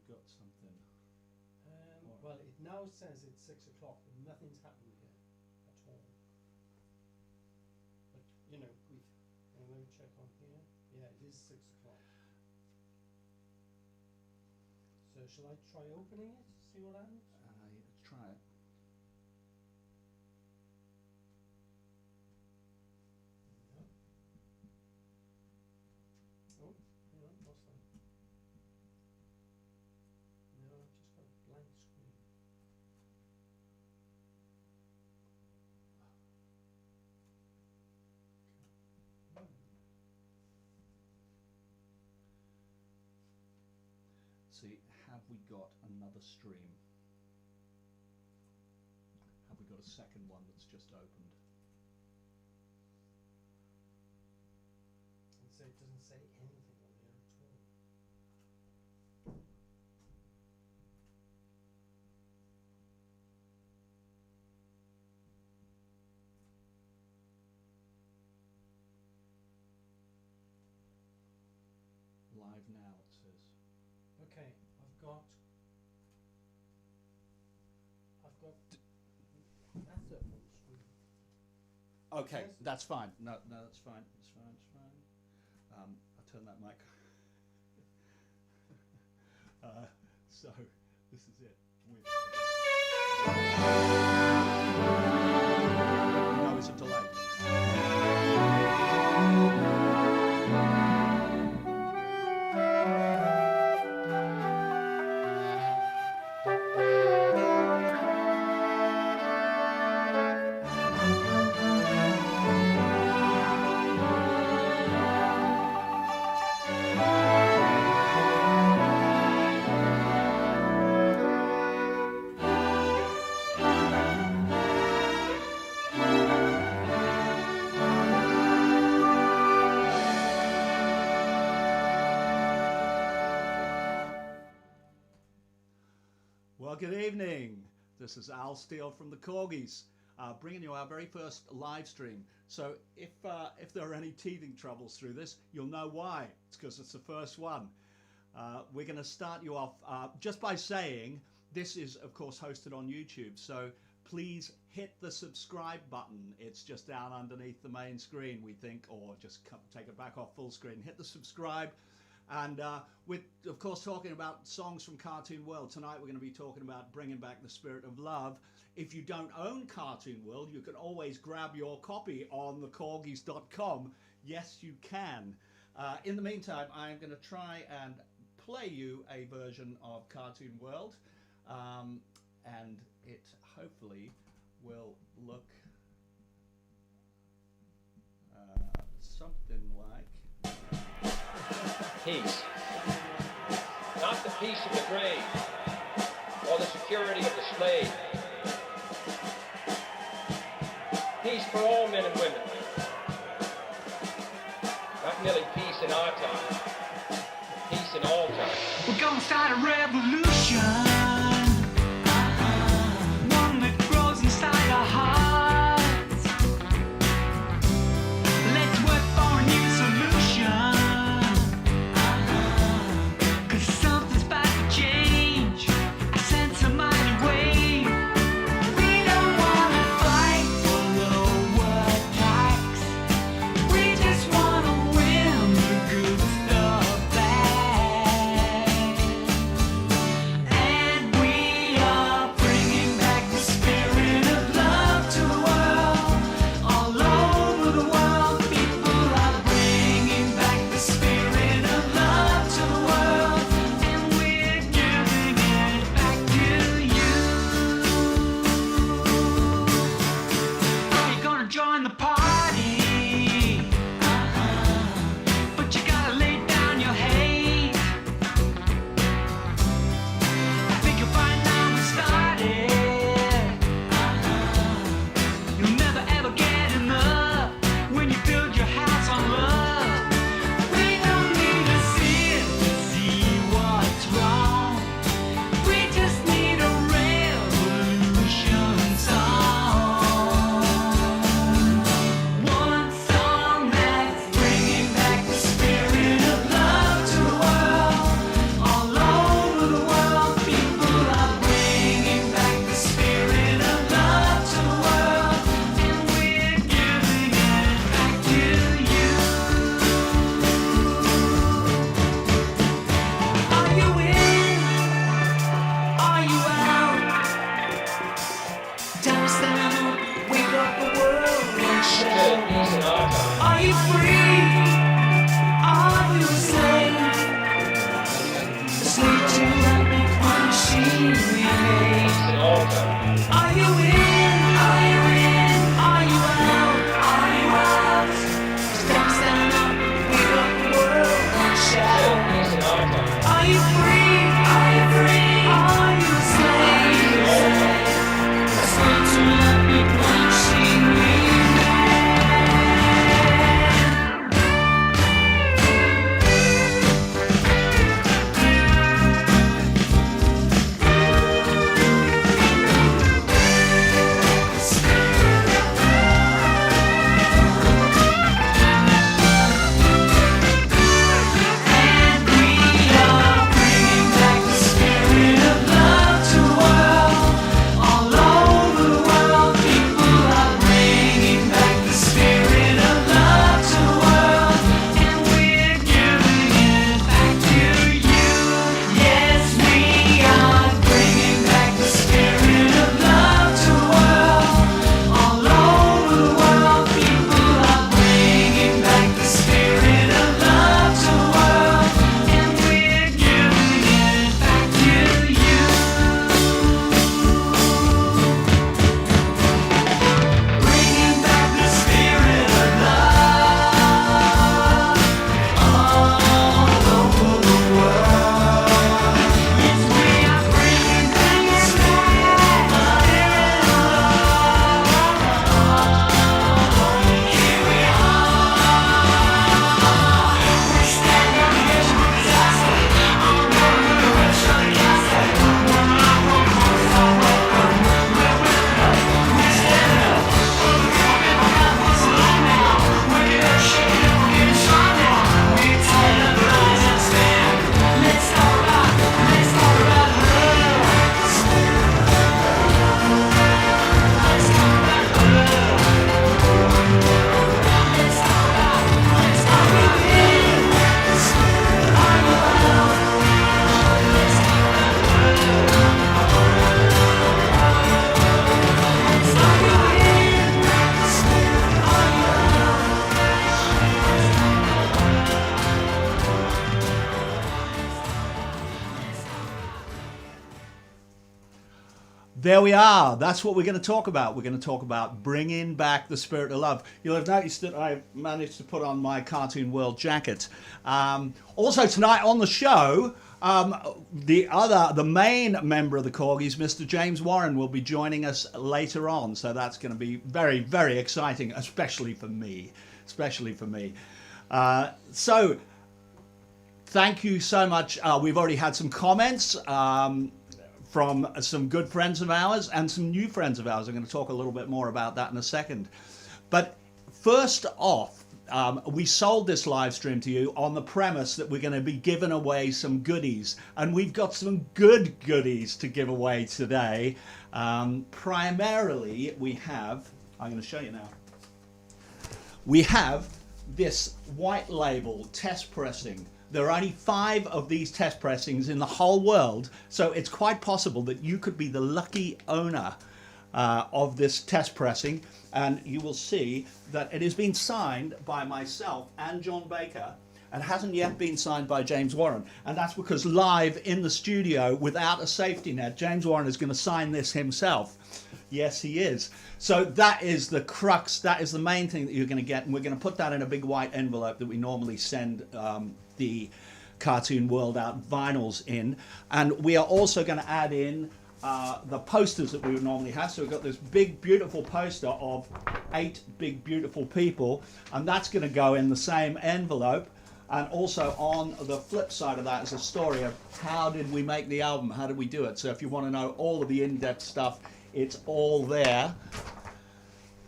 got something. Well, it now says it's 6 o'clock, but nothing's happened here at all. But you know, let me check on here. Yeah, it is 6 o'clock. So shall I try opening it? See what happens? Yeah, try it. Oh, hang on, what's that? No, I've just got a blank screen. See, have we got another stream? Have we got a second one that's just opened? It doesn't say anything on there at all. Live now, it says. Okay, I've got that's a full screen. Okay, Yes. that's fine. No, that's fine. It's fine. It's fine. I'll turn that mic. So this is it. No, it's a delay. Well, good evening. This is Al Steele from the Korgis, bringing you our very first live stream. So if there are any teething troubles through this, you'll know why. It's because it's the first one. We're going to start you off just by saying this is, of course, hosted on YouTube. So please hit the subscribe button. It's just down underneath the main screen, we think, or just take it back off full screen. Hit the subscribe. And we're, of course, talking about songs from Cartoon World. Tonight we're going to be talking about bringing back the spirit of love. If you don't own Cartoon World, you can always grab your copy on thekorgis.com. Yes, you can. In the meantime, I'm going to try and play you a version of Cartoon World. And it hopefully will look something like... Peace. Not the peace of the grave, or the security of the slave. Peace for all men and women. Not merely peace in our time, but peace in all time. We're gonna start a revolution. One that grows inside our hearts. Let's work for a new solution. And Are you free? Are you a slave? A slave to a machine we made. Are you in? Are you in? Are you out? Are you out? Stand up, wake up the world and shout. Are you free? Are you free? Are you a slave? A slave to a machine we made. There we are. That's what we're going to talk about. We're going to talk about bringing back the spirit of love. You'll have noticed that I've managed to put on my Cartoon World jacket. Also tonight on the show, the main member of the Korgis, Mr. James Warren, will be joining us later on. So that's going to be very, very exciting, especially for me. So thank you so much. We've already had some comments from some good friends of ours and some new friends of ours. I'm going to talk a little bit more about that in a second. But first off, we sold this live stream to you on the premise that we're going to be giving away some goodies. And we've got some good goodies to give away today. Primarily, we have, I'm going to show you now. We have this white label test pressing. There are only 5 of these test pressings in the whole world, so it's quite possible that you could be the lucky owner of this test pressing, and you will see that it has been signed by myself and John Baker, and hasn't yet been signed by James Warren, and that's because live in the studio without a safety net, James Warren is going to sign this himself. Yes, he is. So that is the crux, that is the main thing that you're going to get, and we're going to put that in a big white envelope that we normally send the Cartoon World Out vinyls in, and we are also going to add in the posters that we would normally have. So we've got this big beautiful poster of 8 big beautiful people, and that's going to go in the same envelope. And also on the flip side of that is a story of how did we make the album, how did we do it. So if you want to know all of the in-depth stuff, it's all there.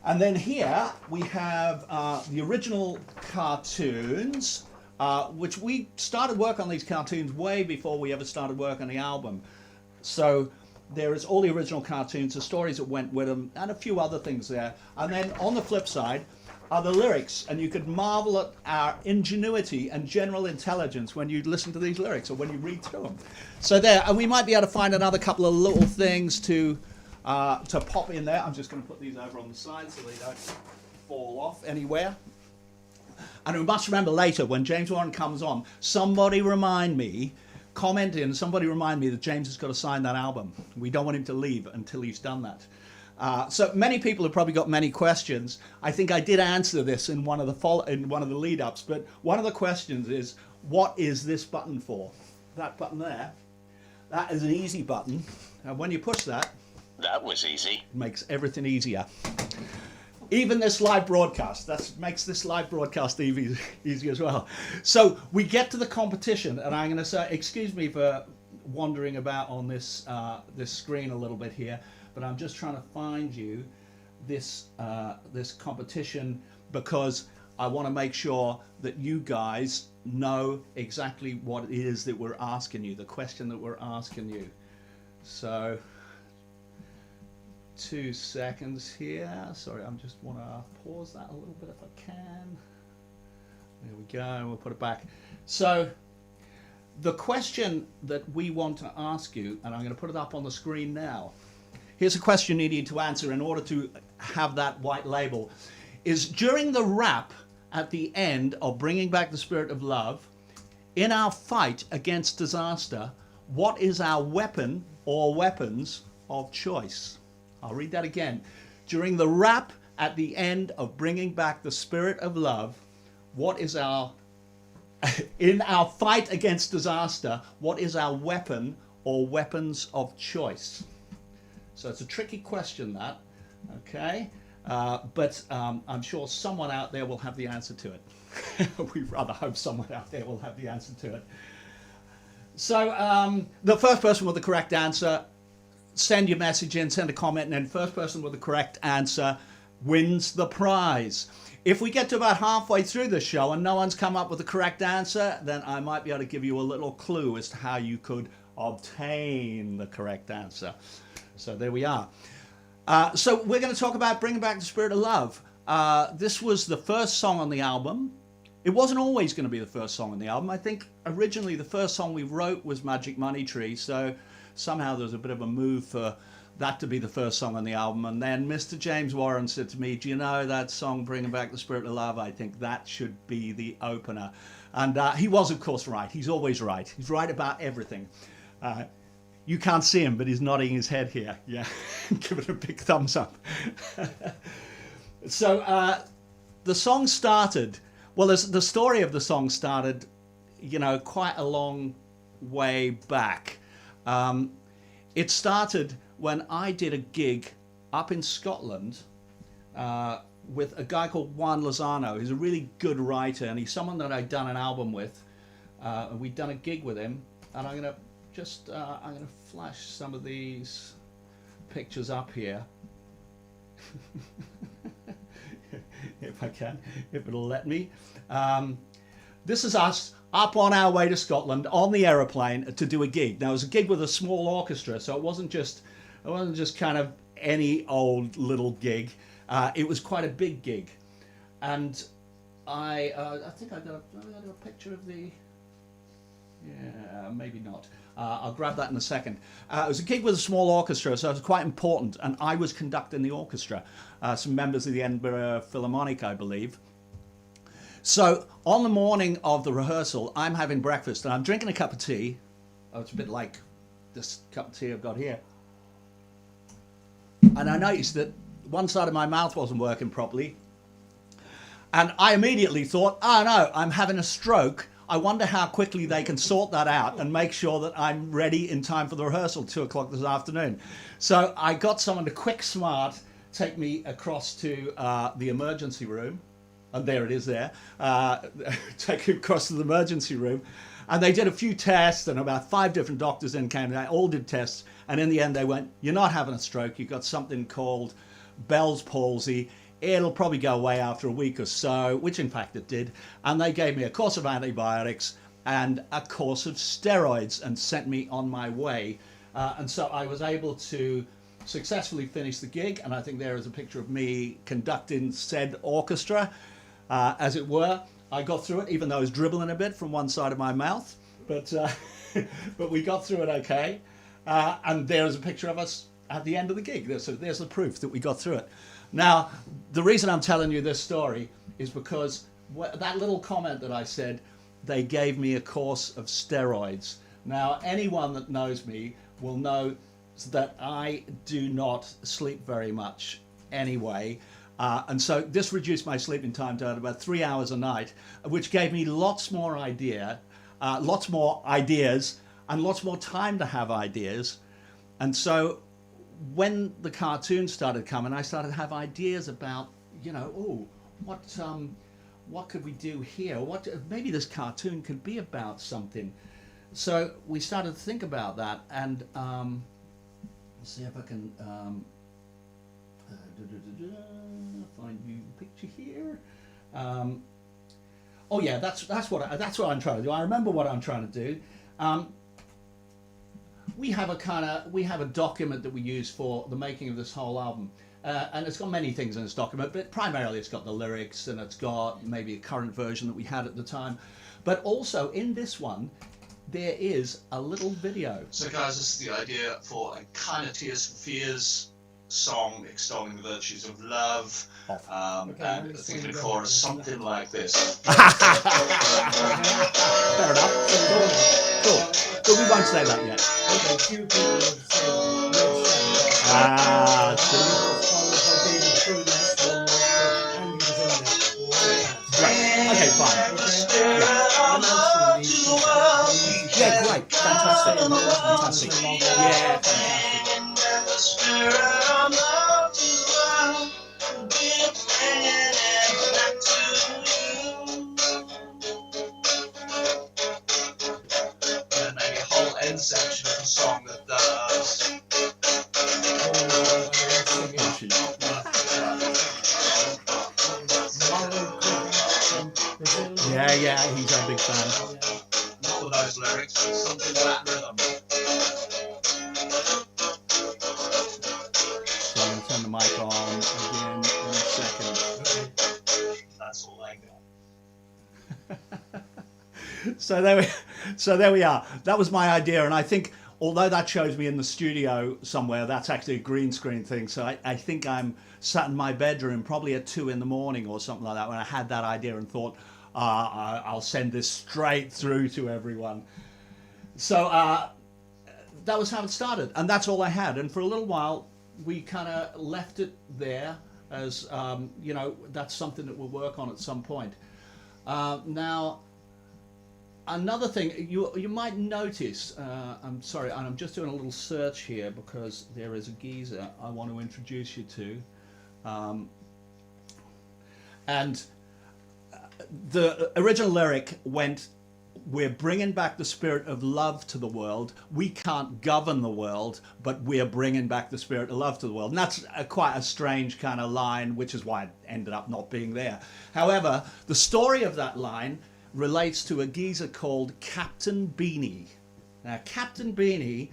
And then here we have the original cartoons, which we started work on these cartoons way before we ever started work on the album. So there is all the original cartoons, the stories that went with them, and a few other things there. And then on the flip side are the lyrics, and you could marvel at our ingenuity and general intelligence when you listen to these lyrics or when you read through them. So there, and we might be able to find another couple of little things to pop in there. I'm just going to put these over on the side so they don't fall off anywhere. And we must remember later, when James Warren comes on, somebody remind me that James has got to sign that album. We don't want him to leave until he's done that. So many people have probably got many questions. I think I did answer this in one of the lead-ups, but one of the questions is, what is this button for? That button there, that is an easy button. And when you push that, that was easy. It makes everything easier. Even this live broadcast, that makes this live broadcast easy as well. So we get to the competition, and I'm going to say, excuse me for wandering about on this this screen a little bit here, but I'm just trying to find you this this competition, because I want to make sure that you guys know exactly what it is that we're asking you, the question that we're asking you. So 2 seconds here. Sorry, I just want to pause that a little bit if I can. There we go, we'll put it back. So the question that we want to ask you, and I'm going to put it up on the screen now. Here's a question you need to answer in order to have that white label. Is during the rap at the end of Bringing Back the Spirit of Love, in our fight against disaster, what is our weapon or weapons of choice? I'll read that again. During the rap at the end of Bringing Back the Spirit of Love, what is our, in our fight against disaster, what is our weapon or weapons of choice? So it's a tricky question, that, okay? But I'm sure someone out there will have the answer to it. We rather hope someone out there will have the answer to it. So the first person with the correct answer, send your message in, send a comment, and then first person with the correct answer wins the prize. If we get to about halfway through the show and no one's come up with the correct answer, then I might be able to give you a little clue as to how you could obtain the correct answer. So there we are. So we're going to talk about Bringing Back the Spirit of Love. This was the first song on the album. It wasn't always going to be the first song on the album. I think originally the first song we wrote was Magic Money Tree, so somehow there was a bit of a move for that to be the first song on the album. And then Mr. James Warren said to me, do you know that song, Bringing Back the Spirit of Love? I think that should be the opener. And he was, of course, right. He's always right. He's right about everything. You can't see him, but he's nodding his head here. Yeah, give it a big thumbs up. So the song started, well, the story of the song started, you know, quite a long way back. It started when I did a gig up in Scotland with a guy called Juan Lozano. He's a really good writer, and he's someone that I'd done an album with. We'd done a gig with him, and I'm going to flash some of these pictures up here. If I can, if it'll let me. This is us up on our way to Scotland on the aeroplane to do a gig. Now it was a gig with a small orchestra, so it wasn't just kind of any old little gig. It was quite a big gig, and I think I got a picture of the. Yeah, maybe not. I'll grab that in a second. It was a gig with a small orchestra, so it was quite important, and I was conducting the orchestra. Some members of the Edinburgh Philharmonic, I believe. So on the morning of the rehearsal, I'm having breakfast, and I'm drinking a cup of tea. Oh, it's a bit like this cup of tea I've got here. And I noticed that one side of my mouth wasn't working properly. And I immediately thought, oh no, I'm having a stroke. I wonder how quickly they can sort that out and make sure that I'm ready in time for the rehearsal, 2 o'clock this afternoon. So I got someone to quick smart take me across to the emergency room. And there it is there. Take me across to the emergency room. And they did a few tests, and about 5 different doctors then came. They all did tests. And in the end, they went, you're not having a stroke. You've got something called Bell's palsy. It'll probably go away after a week or so, which in fact it did. And they gave me a course of antibiotics and a course of steroids and sent me on my way. And so I was able to successfully finish the gig. And I think there is a picture of me conducting said orchestra, as it were. I got through it, even though I was dribbling a bit from one side of my mouth. But we got through it okay. And there's a picture of us at the end of the gig. There's the proof that we got through it. Now, the reason I'm telling you this story is because that little comment that I said, they gave me a course of steroids. Now, anyone that knows me will know that I do not sleep very much anyway. And so this reduced my sleeping time to about 3 hours a night, which gave me lots more ideas, and lots more time to have ideas. And so when the cartoon started coming, I started to have ideas about, what could we do here? Maybe this cartoon could be about something. So we started to think about that, and let's see if I can find you a picture here. Oh yeah, that's what I'm trying to do. I remember what I'm trying to do. We have a document that we use for the making of this whole album, and it's got many things in this document, but primarily it's got the lyrics, and it's got maybe a current version that we had at the time, but also in this one there is a little video. So guys, this is the idea for a kind of Tears for Fears song extolling the virtues of love, and thinking of chorus something like this. Fair enough. Cool. But we won't say that yet. Okay, few people have said Great. Okay, fine. Yeah, great. Fantastic. Fantastic. Yeah, Maybe a whole end section of the song that does. Yeah, he's a big fan. Not all those lyrics, but something to that rhythm. So I'm going to turn the mic on again in a second. That's all I got. So there we are. That was my idea, and I think although that shows me in the studio somewhere, that's actually a green screen thing. So I think I'm sat in my bedroom probably at 2 a.m. or something like that when I had that idea and thought, I'll send this straight through to everyone. So that was how it started, and that's all I had. And for a little while, we kind of left it there as, that's something that we'll work on at some point. Now, another thing you might notice, I'm sorry, and I'm just doing a little search here because there is a geezer I want to introduce you to. And the original lyric went, we're bringing back the spirit of love to the world. We can't govern the world, but we're bringing back the spirit of love to the world. And that's quite a strange kind of line, which is why it ended up not being there. However, the story of that line relates to a geezer called Captain Beanie. Now, Captain Beanie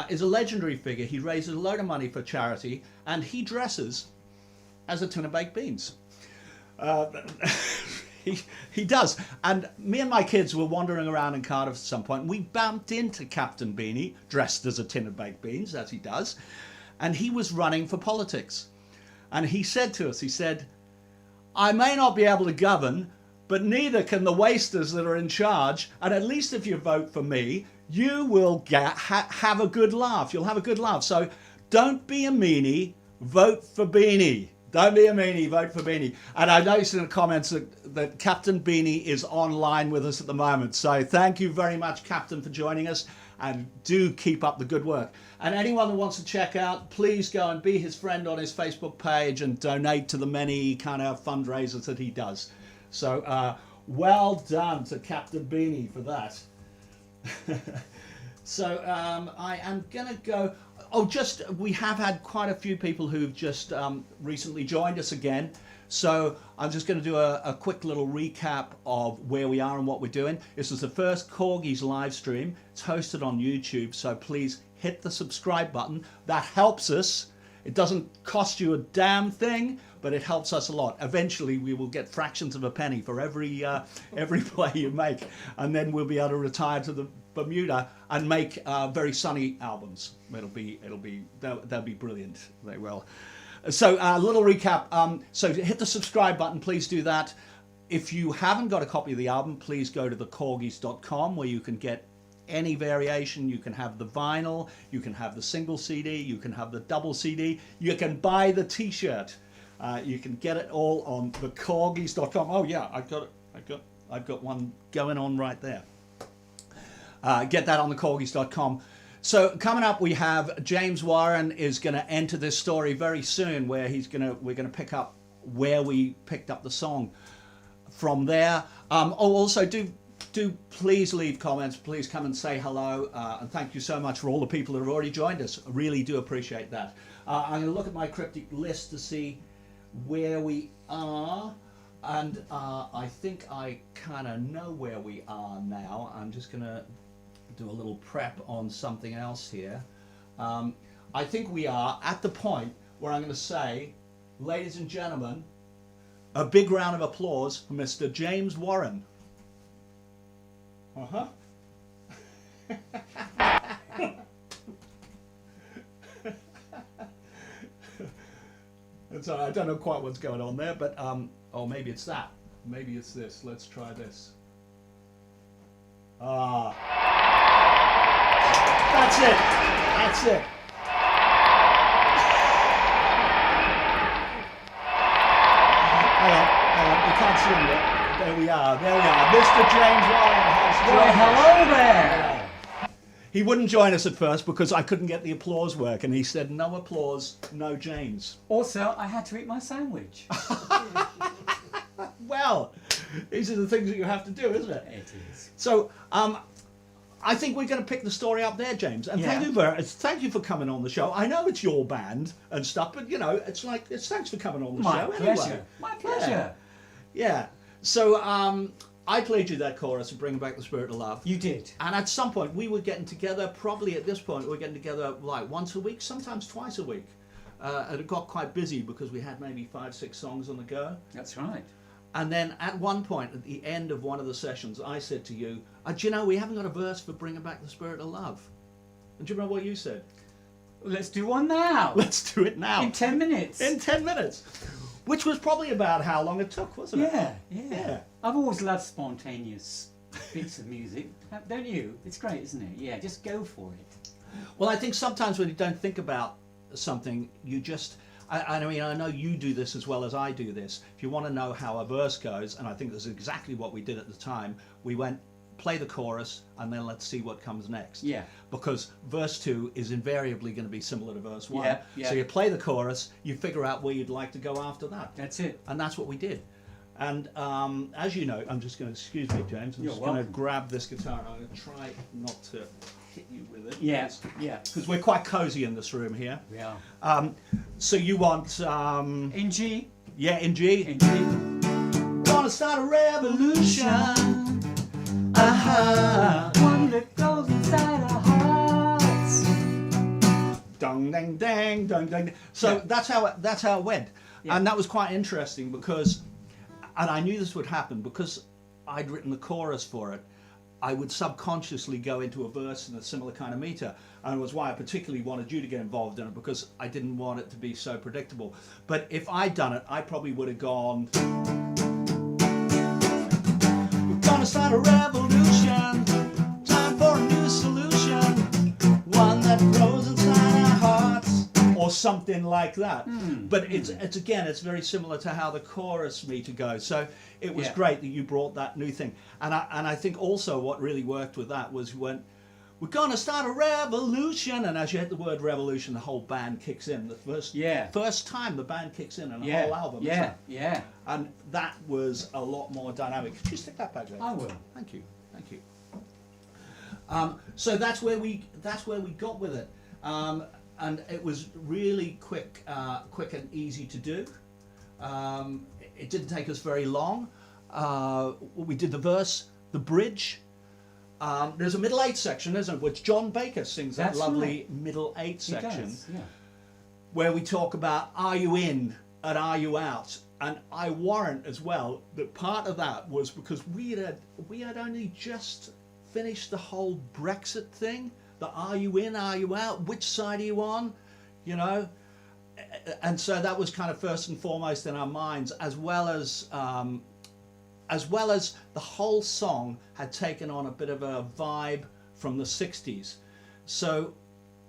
is a legendary figure. He raises a load of money for charity, and he dresses as a tin of baked beans. He does. And me and my kids were wandering around in Cardiff at some point, and we bumped into Captain Beanie, dressed as a tin of baked beans, as he does, and he was running for politics. And he said to us, he said, I may not be able to govern, but neither can the wasters that are in charge, and at least if you vote for me, you will have a good laugh. You'll have a good laugh. So don't be a meanie, vote for Beanie. Don't be a meanie, vote for Beanie. And I noticed in the comments that Captain Beanie is online with us at the moment. So thank you very much, Captain, for joining us. And do keep up the good work. And anyone who wants to check out, please go and be his friend on his Facebook page and donate to the many kind of fundraisers that he does. So well done to Captain Beanie for that. So I am going to go... we have had quite a few people who've just recently joined us again. So I'm just going to do a quick little recap of where we are and what we're doing. This is the first Korgis live stream. It's hosted on YouTube, so please hit the subscribe button. That helps us. It doesn't cost you a damn thing, but it helps us a lot. Eventually, we will get fractions of a penny for every play you make, and then we'll be able to retire to the Bermuda and make very sunny albums. They'll be brilliant. They will. So a little recap. So hit the subscribe button. Please do that. If you haven't got a copy of the album, please go to thekorgis.com where you can get any variation. You can have the vinyl, you can have the single CD, you can have the double CD, you can buy the t-shirt. You can get it all on thekorgis.com. Oh yeah, I've got one going on right there. Get that on thekorgis.com. So coming up, we have James Warren is going to enter this story very soon, where we're going to pick up where we picked up the song from there. Also do please leave comments. Please come and say hello, and thank you so much for all the people that have already joined us. I really do appreciate that. I'm going to look at my cryptic list to see where we are, and I think I kind of know where we are now. I'm just going to do a little prep on something else here. I think we are at the point where I'm going to say, ladies and gentlemen, a big round of applause for Mr. James Warren. So I don't know quite what's going on there, but oh, maybe it's that. Maybe it's this. Let's try this. That's it. That's it. Hang on. We can't see him yet. There we are. Mr. James Warren has joined us. Hello there. He wouldn't join us at first because I couldn't get the applause working. He said, no applause, no James. Also, I had to eat my sandwich. Well, these are the things that you have to do, isn't it? It is. So, I think we're going to pick the story up there, James. And thank you for coming on the show. I know it's your band and stuff, but you know, it's thanks for coming on the show. Pleasure. Anyway. My pleasure. Yeah. So, I played you that chorus of Bringing Back the Spirit of Love. You did. And at some point, we were getting together, probably at this point, we were getting together like once a week, sometimes twice a week. And it got quite busy because we had maybe 5-6 songs on the go. That's right. And then at one point, at the end of one of the sessions, I said to you, do you know, we haven't got a verse for Bringing Back the Spirit of Love. And do you remember what you said? Let's do one now. Let's do it now. In 10 minutes. In 10 minutes. Which was probably about how long it took, wasn't it? Yeah. I've always loved spontaneous bits of music. Don't you? It's great, isn't it? Yeah, just go for it. Well, I think sometimes when you don't think about something, you just... I mean, I know you do this as well as I do this. If you want to know how a verse goes, and I think this is exactly what we did at the time, we went, play the chorus, and then let's see what comes next. Yeah. Because verse 2 is invariably going to be similar to verse 1. Yeah. So you play the chorus, you figure out where you'd like to go after that. That's it. And that's what we did. And as you know, I'm just going to, excuse me, James, I'm You're just going to welcome. grab this guitar. I'm going to try not to hit you with it. Yeah. Because we're quite cozy in this room here. We are. So you want... In G. Yeah, in G. In G. Gonna start a revolution. One that goes inside our hearts. Dong, dang, dang, dong, dang. So that's how it went. Yeah. And that was quite interesting because, and I knew this would happen because I'd written the chorus for it. I would subconsciously go into a verse in a similar kind of meter, and it was why I particularly wanted you to get involved in it, because I didn't want it to be so predictable. But if I'd done it, I probably would have gone, we're gonna start a revolution, time for a new solution, one that grows inside our hearts, or something like that. But it's very similar to how the chorus meter goes. So it was great that you brought that new thing. And I think also what really worked with that was when we're going to start a revolution, and as you hit the word revolution, the whole band kicks in. The first time the band kicks in a whole album. Yeah. And that was a lot more dynamic. Could you stick that back there? I will. Thank you. So that's where we got with it. And it was really quick and easy to do. It didn't take us very long. We did the verse, the bridge. There's a middle 8 section, isn't it, which John Baker sings. That's that lovely middle 8 section, where we talk about are you in and are you out. And I warrant as well that part of that was because we had only just finished the whole Brexit thing. The are you in, are you out? Which side are you on? You know, and so that was kind of first and foremost in our minds, as well as the whole song had taken on a bit of a vibe from the 60s. So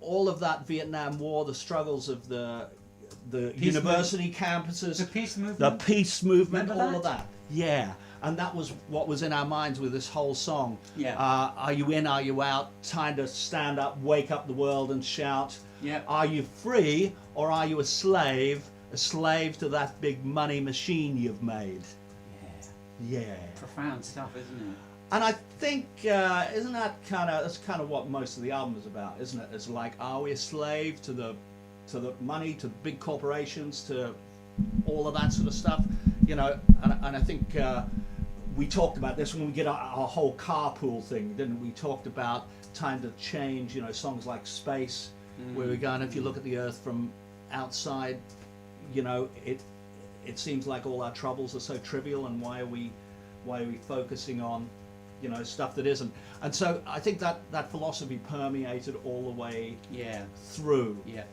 all of that Vietnam War, the struggles of the university campuses, the peace movement, all of that. Yeah. And that was what was in our minds with this whole song. Yeah. Are you in, are you out? Time to stand up, wake up the world and shout. Yeah. Are you free or are you a slave to that big money machine you've made? Yeah. Yeah. Profound stuff, isn't it? And I think, isn't that that's kind of what most of the album is about, isn't it? It's like, are we a slave to the money, to big corporations, to all of that sort of stuff? You know, and I think we talked about this when we get our whole carpool thing, didn't we? Talked about time to change, you know, songs like Space, where we're going, if you look at the earth from outside, you know, it seems like all our troubles are so trivial, and why are we focusing on, you know, stuff that isn't? And so I think that philosophy permeated all the way through. Yeah.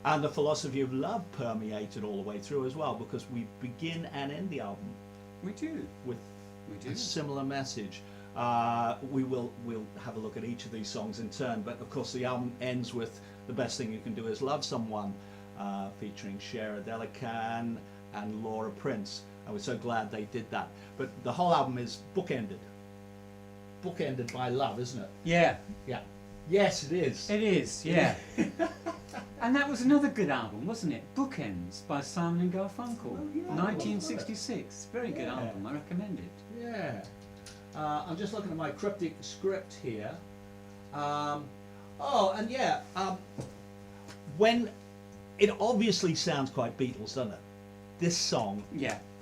And the philosophy of love permeated all the way through as well, because we begin and end the album with a similar message. We'll have a look at each of these songs in turn, but of course the album ends with The Best Thing You Can Do Is Love Someone, featuring Shara Delacan and Laura Prince. I was so glad they did that. But the whole album is bookended by love, isn't it? Yeah. Yeah. Yes, it is. It is, yeah. And that was another good album, wasn't it? Bookends by Simon and Garfunkel, 1966. Very good album, I recommend it. Yeah. I'm just looking at my cryptic script here. When it obviously sounds quite Beatles, doesn't it? This song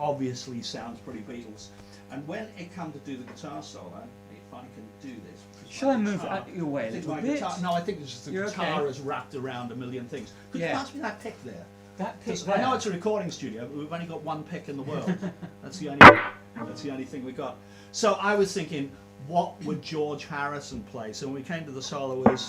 obviously sounds pretty Beatles. And when it comes to do the guitar solo, if I can do this. Shall I move out your way a little bit? No, I think it's just the guitar is wrapped around a million things. Could you pass me that pick there? That pick I know it's a recording studio, but we've only got one pick in the world. That's the only thing we got. So I was thinking, what would George Harrison play? So when we came to the solo, it was...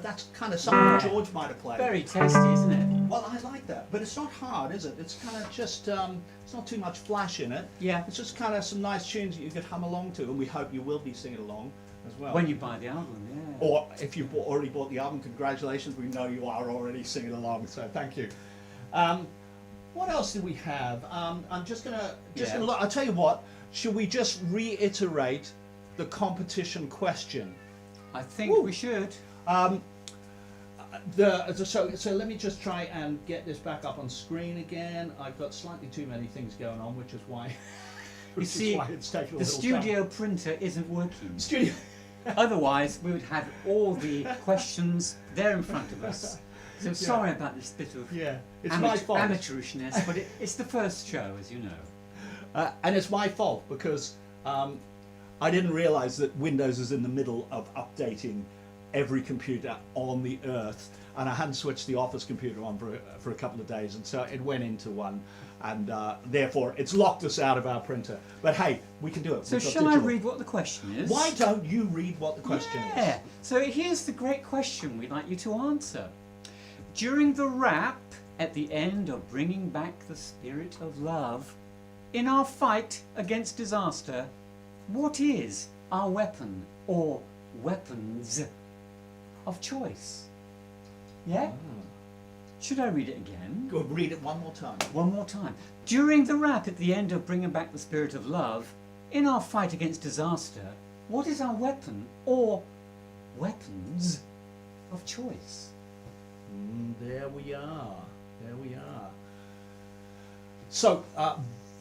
that's kind of something George might have played. Very tasty, isn't it? Well, I like that, but it's not hard, is it? It's kind of just, it's not too much flash in it. Yeah. It's just kind of some nice tunes that you could hum along to, and we hope you will be singing along as well. When you buy the album, yeah. Or if you've already bought the album, congratulations, we know you are already singing along, so thank you. What else do we have? I'm just gonna look. I'll tell you what. Should we just reiterate the competition question? I think we should. So let me just try and get this back up on screen again. I've got slightly too many things going on, which is why. You see, it's taken a the little studio time. printer isn't working. Studio. Otherwise, we would have all the questions there in front of us. So sorry about this bit of it's my fault. amateurishness, but it's the first show, as you know. And it's my fault because I didn't realise that Windows is in the middle of updating every computer on the earth, and I hadn't switched the office computer on for a couple of days, and so it went into one, and therefore it's locked us out of our printer. But hey, we can do it. So shall I read what the question is? Why don't you read what the question is? So here's the great question we'd like you to answer. During the rap at the end of Bringing Back the Spirit of Love, in our fight against disaster, what is our weapon or weapons of choice? Yeah? Should I read it again? Go read it one more time. One more time. During the rap at the end of Bringing Back the Spirit of Love, in our fight against disaster, what is our weapon or weapons of choice? There we are. There we are. So,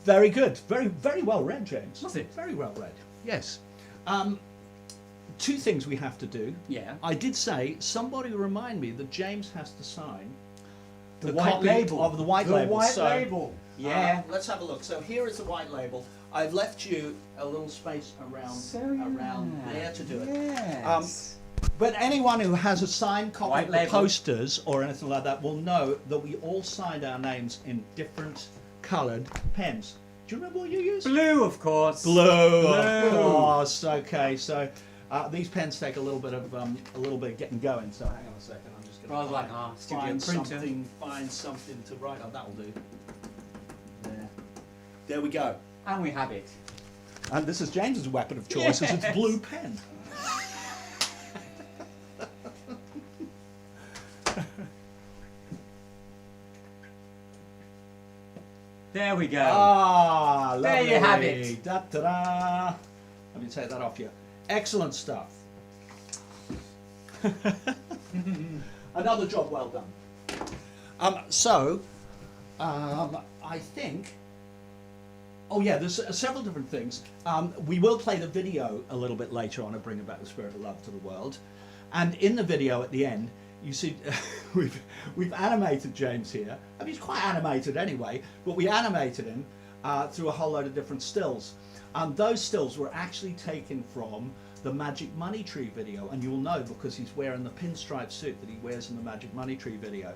very good. Very, very well read, James. Was it? Very well read. Yes. Two things we have to do. Yeah. I did say, somebody remind me that James has to sign the white copy label of the white label. White label. Yeah. Let's have a look. So here is the white label. I've left you a little space around there to do it. Yes. But anyone who has a signed copy White of the label. posters or anything like that will know that we all signed our names in different coloured pens. Do you remember what you used? Blue, of course. Blue, of Blue. course. Okay, so these pens take a little bit of getting going. So hang on a second. I'm just going Rather like our studio find printer. find something to write on. That'll do. There we go. And we have it. And this is James's weapon of choice. Is its Yes. blue pen. There we go. Ah, lovely. There you have it. Da, da, da. Let me take that off you. Excellent stuff. Another job well done. I think. Oh yeah, there's several different things. We will play the video a little bit later on of Bringing Back the Spirit of Love to the World, and in the video at the end, you see we've animated James here. I mean, he's quite animated anyway, but we animated him through a whole load of different stills. And those stills were actually taken from the Magic Money Tree video, and you'll know because he's wearing the pinstripe suit that he wears in the Magic Money Tree video.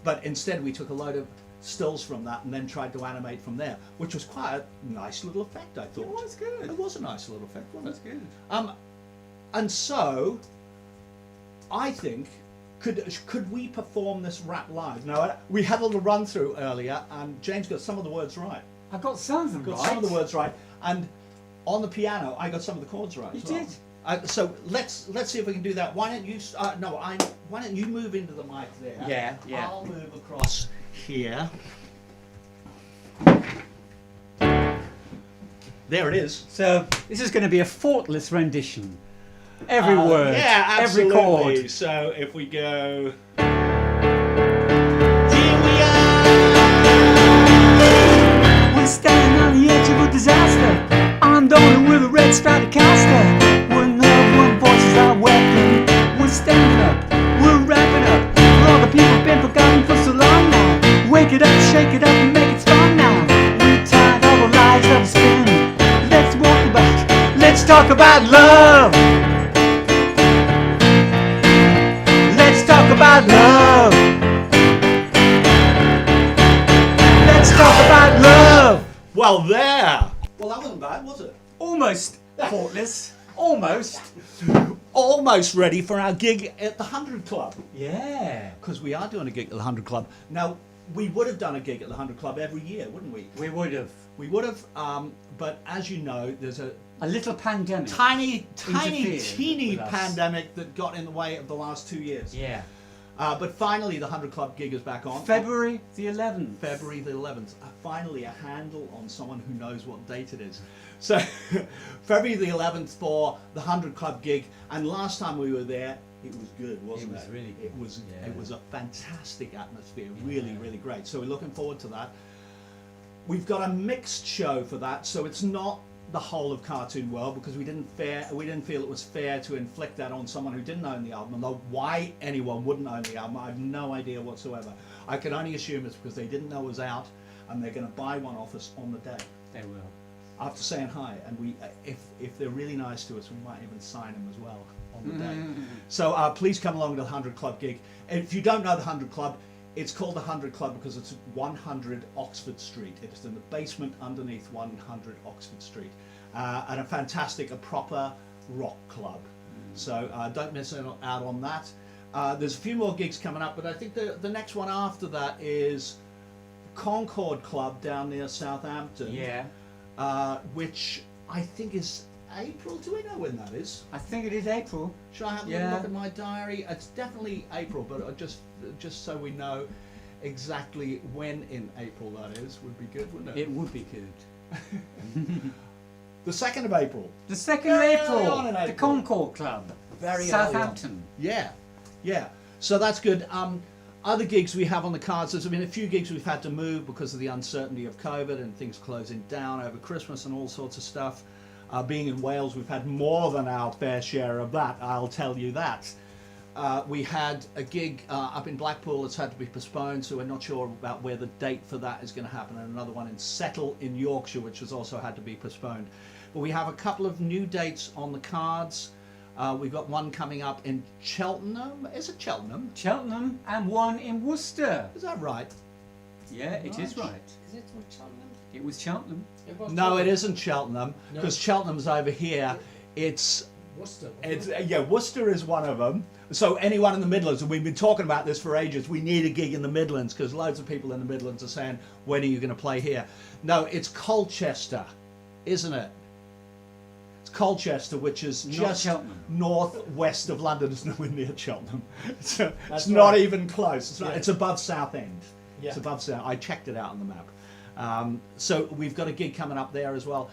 But instead we took a load of stills from that and then tried to animate from there, which was quite a nice little effect, I thought. It was good. It was a nice little effect, wasn't it? That's good. And so, I think, could we perform this rap live? Now, we had a little run through earlier, and James got some of the words right. I got some of them Got right. some of the words right, and on the piano, I got some of the chords right. You as well. did. So let's see if we can do that. Why don't you? Why don't you move into the mic there? Yeah, yeah. I'll move across here. There it is. So this is going to be a faultless rendition. Every word, Yeah, every absolutely. chord. So if we go. We're standing on the edge of a disaster. I'm going with a red Stratocaster. One love, one voice is our weapon. We're standing up, we're ramping up. For all the people been forgotten for so long now. Wake it up, shake it up, and make it strong now. We're tired of our lives of spin. Let's walk back, let's talk about love. Let's talk about love. Let's talk about love. Well, there. Well, that wasn't bad, was it? Almost faultless. Almost. Almost ready for our gig at the 100 Club. Yeah. Because we are doing a gig at the 100 Club. Now, we would have done a gig at the 100 Club every year, wouldn't we? We would have. We would have, but as you know, there's a A little pandemic. teeny Interfered with us. pandemic that got in the way of the last 2 years. Yeah. But finally, the 100 Club gig is back on. February the 11th. February the 11th. Finally, a handle on someone who knows what date it is. So, February the 11th for the 100 Club gig. And last time we were there, it was good, wasn't it? It was really good. It was a fantastic atmosphere. Really, really great. So we're looking forward to that. We've got a mixed show for that, so it's not the whole of Cartoon World because we didn't feel it was fair to inflict that on someone who didn't own the album. Although why anyone wouldn't own the album, I have no idea whatsoever. I can only assume it's because they didn't know it was out and they're going to buy one off us on the day. They will. After saying hi, and we, if they're really nice to us, we might even sign them as well on the day. So please come along to the 100 Club gig. If you don't know the 100 Club, it's called the 100 Club because it's 100 Oxford Street. It's in the basement underneath 100 Oxford Street. And a proper rock club. So don't miss out on that. There's a few more gigs coming up, but I think the next one after that is Concord Club down near Southampton. Yeah. Which I think is April. Do we know when that is? I think it is April. Should I have a Yeah. look at my diary? It's definitely April, but just so we know exactly when in April that is, would be good, wouldn't it? It would be good. The 2nd of April. The 2nd of Very April. on in The April. Concord Club. Very Southampton. Yeah. So that's good. Other gigs we have on the cards, there's been a few gigs we've had to move because of the uncertainty of COVID and things closing down over Christmas and all sorts of stuff. Being in Wales, we've had more than our fair share of that, I'll tell you that. we had a gig up in Blackpool that's had to be postponed, so we're not sure about where the date for that is going to happen, and another one in Settle in Yorkshire, which has also had to be postponed. But we have a couple of new dates on the cards. We've got one coming up in Cheltenham. Is it Cheltenham? Cheltenham, and one in Worcester. Is that right? Yeah, it is right. Is it with Cheltenham? It was Cheltenham. It was No, it Cheltenham. isn't Cheltenham, No. because Cheltenham's over here. It's Worcester. It's, yeah, Worcester is one of them. So anyone in the Midlands, and we've been talking about this for ages, we need a gig in the Midlands because loads of people in the Midlands are saying, when are you going to play here? No, it's Colchester, isn't it? It's Colchester, which is Not just Cheltenham. northwest of London. It's nowhere near Cheltenham. It's That's not right. even close. It's, not, Yeah. it's above Southend. Yeah. It's above South. I checked it out on the map. So we've got a gig coming up there as well.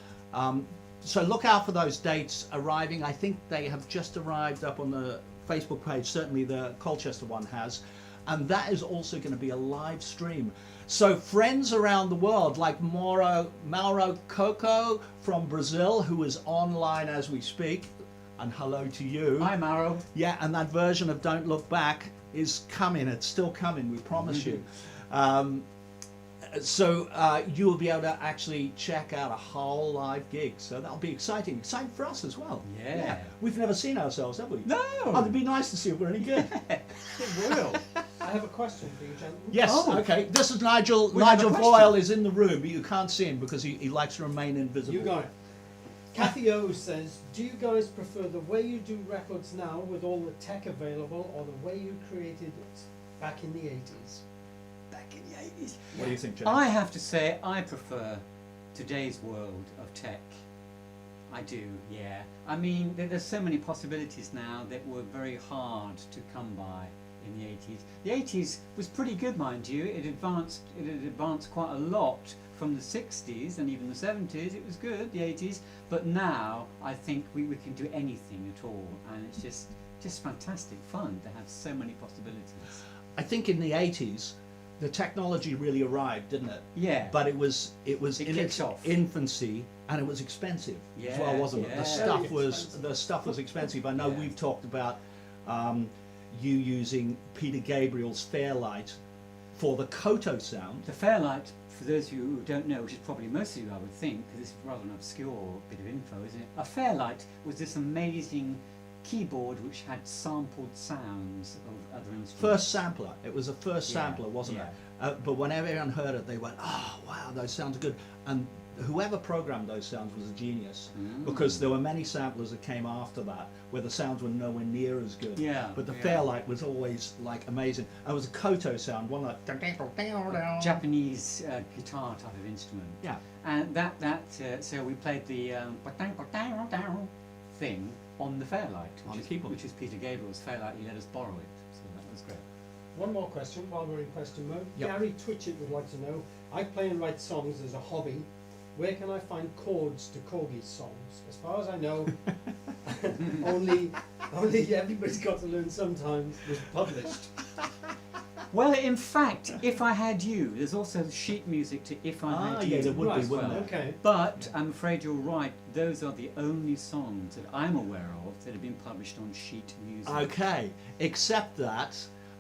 So look out for those dates arriving. I think they have just arrived up on the Facebook page. Certainly the Colchester one has. And that is also going to be a live stream. So friends around the world like Mauro Coco from Brazil, who is online as we speak. And hello to you. Hi, Maro. Yeah, and that version of Don't Look Back is coming. It's still coming, we promise you. So you will be able to actually check out a whole live gig. So that'll be exciting. Exciting for us as well. Yeah. We've never seen ourselves, have we? No. Oh, it'd be nice to see if we're any good. It will. I have a question for you, gentlemen. Yes, Oh. okay. This is Nigel. We have a Nigel question. Boyle is in the room, but you can't see him because he likes to remain invisible. You got it. Kathy O says, do you guys prefer the way you do records now with all the tech available or the way you created it back in the 80s? Back in the 80s. What do you think, James? I have to say, I prefer today's world of tech. I do, yeah. I mean, there's so many possibilities now that were very hard to come by in the 80s. The 80s was pretty good, mind you. It had advanced quite a lot from the 60s and even the 70s. It was good, the 80s. But now, I think we can do anything at all. And it's just fantastic fun to have so many possibilities. I think in the 80s, the technology really arrived, didn't it? Yeah. But it was It in kicked its off. infancy, and it was expensive as Yeah, well, wasn't it? yeah. The stuff Very was expensive. expensive. I know Yeah. we've talked about you using Peter Gabriel's Fairlight for the Koto sound. The Fairlight, for those of you who don't know, which is probably most of you, I would think, because it's rather an obscure bit of info, isn't it? A Fairlight was this amazing keyboard which had sampled sounds of other instruments. First sampler. It was a first Yeah, sampler, wasn't yeah. it? But when everyone heard it, they went, "Oh, wow, those sounds are good." And whoever programmed those sounds was a genius, because there were many samplers that came after that where the sounds were nowhere near as good. Yeah, But the yeah. Fairlight was always like amazing. And it was a Koto sound, one like Japanese guitar type of instrument. Yeah. And so we played the thing on the Fairlight, On which the keyboard. which is Peter Gabriel's Fairlight. He let us borrow it, so that was great. One more question while we're in question mode. Yep. Gary Twitchett would like to know, I play and write songs as a hobby. Where can I find chords to Korgis songs? As far as I know, only Everybody's Got to Learn Sometimes was published. Well, in fact, If I Had You, there's also sheet music to If I Had You. yeah, there would Right, be, wouldn't well. there? Okay. But I'm afraid you're right. Those are the only songs that I'm aware of that have been published on sheet music. Okay, except that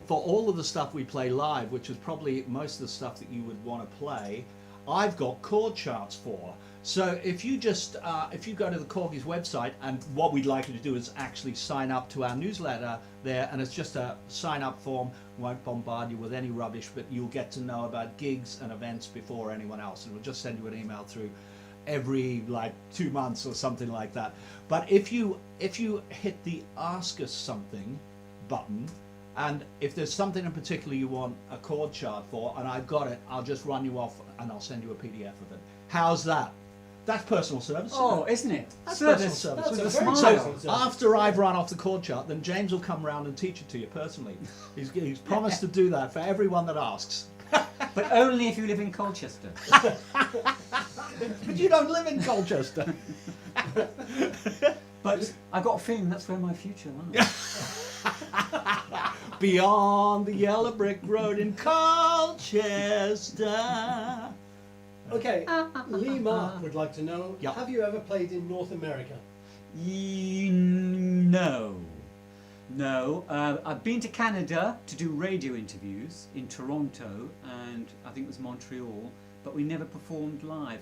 for all of the stuff we play live, which is probably most of the stuff that you would want to play, I've got chord charts for. So if you just if you go to the Korgis website, and what we'd like you to do is actually sign up to our newsletter there, and it's just a sign up form. Won't bombard you with any rubbish, but you'll get to know about gigs and events before anyone else, and we'll just send you an email through every like 2 months or something like that. But if you hit the Ask Us Something button, and if there's something in particular you want a chord chart for, and I've got it, I'll just run you off and I'll send you a PDF of it. How's that? That's personal service. Oh, isn't it? That's Service personal service. That's with a a very smile. personal service. After I've run off the chord chart, then James will come round and teach it to you personally. He's promised to do that for everyone that asks. But only if you live in Colchester. But you don't live in Colchester. But I've got a feeling that's where my future lies. Beyond the yellow brick road in Colchester. Okay, Lee Mark would like to know, Yep. have you ever played in North America? No. No, I've been to Canada to do radio interviews in Toronto and I think it was Montreal, but we never performed live.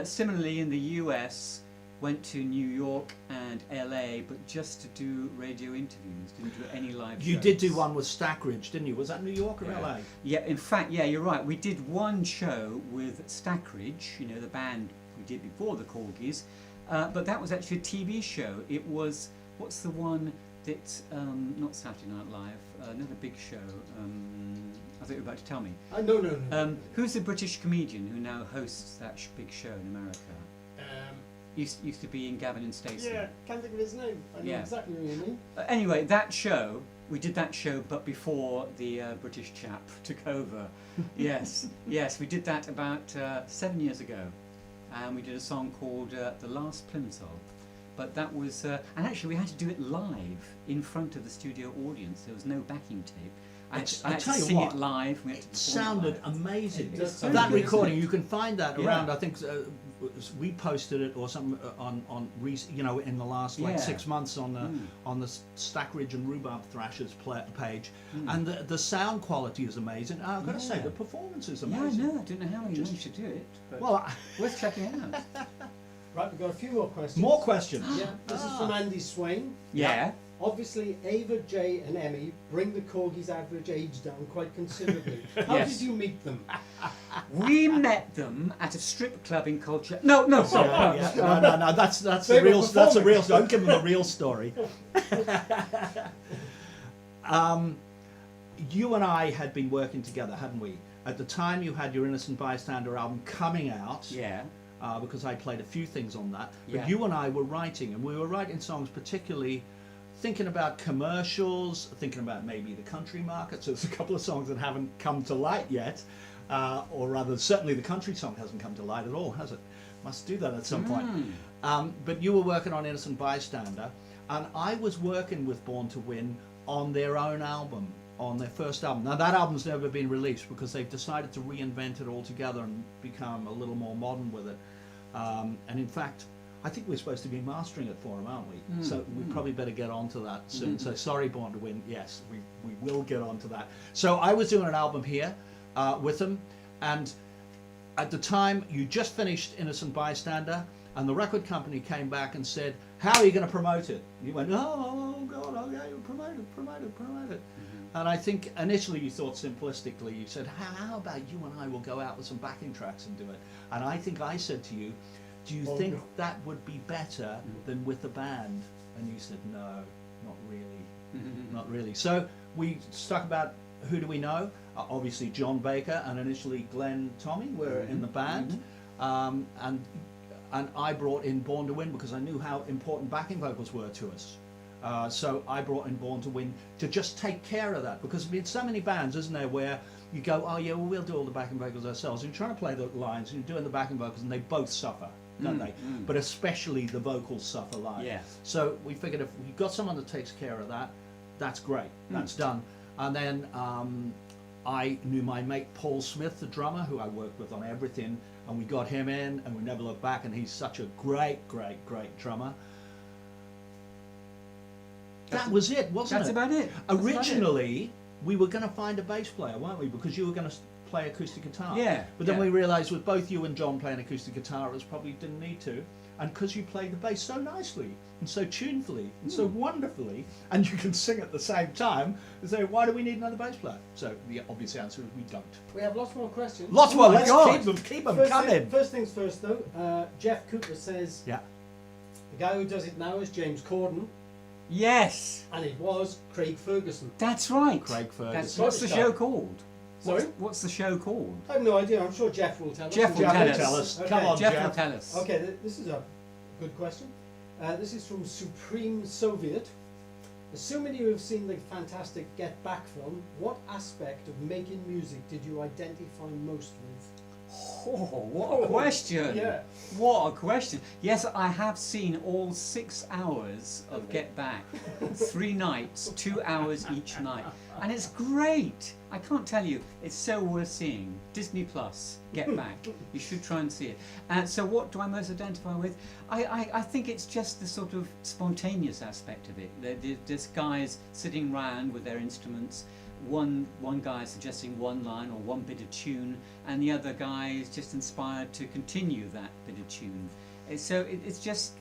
Similarly, in the US, went to New York and LA, but just to do radio interviews, didn't do any live You shows. did do one with Stackridge, didn't you? Was that New York or LA? Yeah, in fact, yeah, you're right. We did one show with Stackridge, you know, the band we did before the Korgis, but that was actually a TV show. It was, what's the one that's not Saturday Night Live, another big show. I thought you were about to tell me. No. Who's the British comedian who now hosts that big show in America? Used to be in Gavin and Stacey. Yeah, can't think of his name. I know exactly what you mean. Anyway, that show, we did that show, but before the British chap took over. Yes, we did that about 7 years ago, and we did a song called "The Last Plimsoll." But that was, and actually we had to do it live in front of the studio audience. There was no backing tape. I had to tell you sing what, it live. We had to It perform sounded live. amazing. It does sound That good, isn't recording, it? you can find that Yeah. around. I think we posted it or something you know, in the last like Yeah. 6 months on the Stackridge and Rhubarb Thrashers page, and the sound quality is amazing. I've got to say, Yeah. the performance is Yeah, I amazing. know. I don't know how you managed to do it, but Well, worth checking out. Right, we've got a few more questions. more questions. Yeah, this is from Andy Swain. Yeah. Obviously, Ava, Jay, and Emmy bring the Corgis' average age down quite considerably. How Yes. did you meet them? We met them at a strip club in Culture. No, sorry. No. That's the Favourite real. That's a real. performance. Don't give them the real story. You and I had been working together, hadn't we? At the time, you had your Innocent Bystander album coming out. Yeah. Because I played a few things on that. But Yeah. you and I were writing, and we were writing songs particularly thinking about commercials, thinking about maybe the country market. So there's a couple of songs that haven't come to light yet, or rather, certainly the country song hasn't come to light at all, has it? Must do that at some point. But you were working on Innocent Bystander, and I was working with Born to Win on their own album, on their first album. Now that album's never been released because they've decided to reinvent it altogether and become a little more modern with it. And in fact, I think we're supposed to be mastering it for them, aren't we? So we probably better get onto that soon. So sorry, Born to Win. Yes, we will get onto that. So I was doing an album here with them, and at the time you just finished Innocent Bystander, and the record company came back and said, "How are you going to promote it?" And you went, "Oh God, oh yeah, promote it." And I think initially you thought simplistically, you said, how about you and I will go out with some backing tracks and do it? And I think I said to you, do you think that would be better than with the band? And you said, no, not really, not really. So we stuck about who do we know? Obviously John Baker and initially Glenn Tommy were in the band. And I brought in Born to Win because I knew how important backing vocals were to us. So I brought in Born to Win to just take care of that, because there's so many bands, isn't there, where you go, oh yeah, well, we'll do all the backing vocals ourselves. And you're trying to play the lines, and you're doing the backing vocals, and they both suffer, don't they? But especially the vocals suffer live. Yeah. So we figured if we've got someone that takes care of that, that's great. That's done. And then I knew my mate Paul Smith, the drummer, who I worked with on everything, and we got him in, and we never looked back, and he's such a great drummer. That was it, wasn't it? That's about it. Originally, we were going to find a bass player, weren't we? Because you were going to play acoustic guitar. Yeah, But then yeah. we realised with both you and John playing acoustic guitar, it was probably didn't need to. And because you played the bass so nicely, and so tunefully, and so wonderfully, and you can sing at the same time, we say, why do we need another bass player? So the obvious answer is we don't. We have lots more questions. Lots more, my let's God. keep them First coming. first things first, though. Jeff Cooper says Yeah. the guy who does it now is James Corden, Yes, and it was Craig Ferguson. that's right. Craig Ferguson. That's, what's the Scottish show guy. called? Sorry? What's the show called? I have no idea. I'm sure Jeff will tell us. Jeff will Jeff tell will us. tell us. Okay. Come on, Jeff Jeff. will tell us. Okay, this is a good question. This is from Supreme Soviet. Assuming you have seen the fantastic Get Back film, what aspect of making music did you identify most with? Oh, what a question! Yeah. What a question! Yes, I have seen all 6 hours of Get Back, 3 nights, 2 hours each night. And it's great. I can't tell you. It's so worth seeing. Disney Plus. Get back. You should try and see it. And so, what do I most identify with? I think it's just the sort of spontaneous aspect of it. There's guys sitting round with their instruments. One guy suggesting one line or one bit of tune, and the other guy is just inspired to continue that bit of tune. So it's just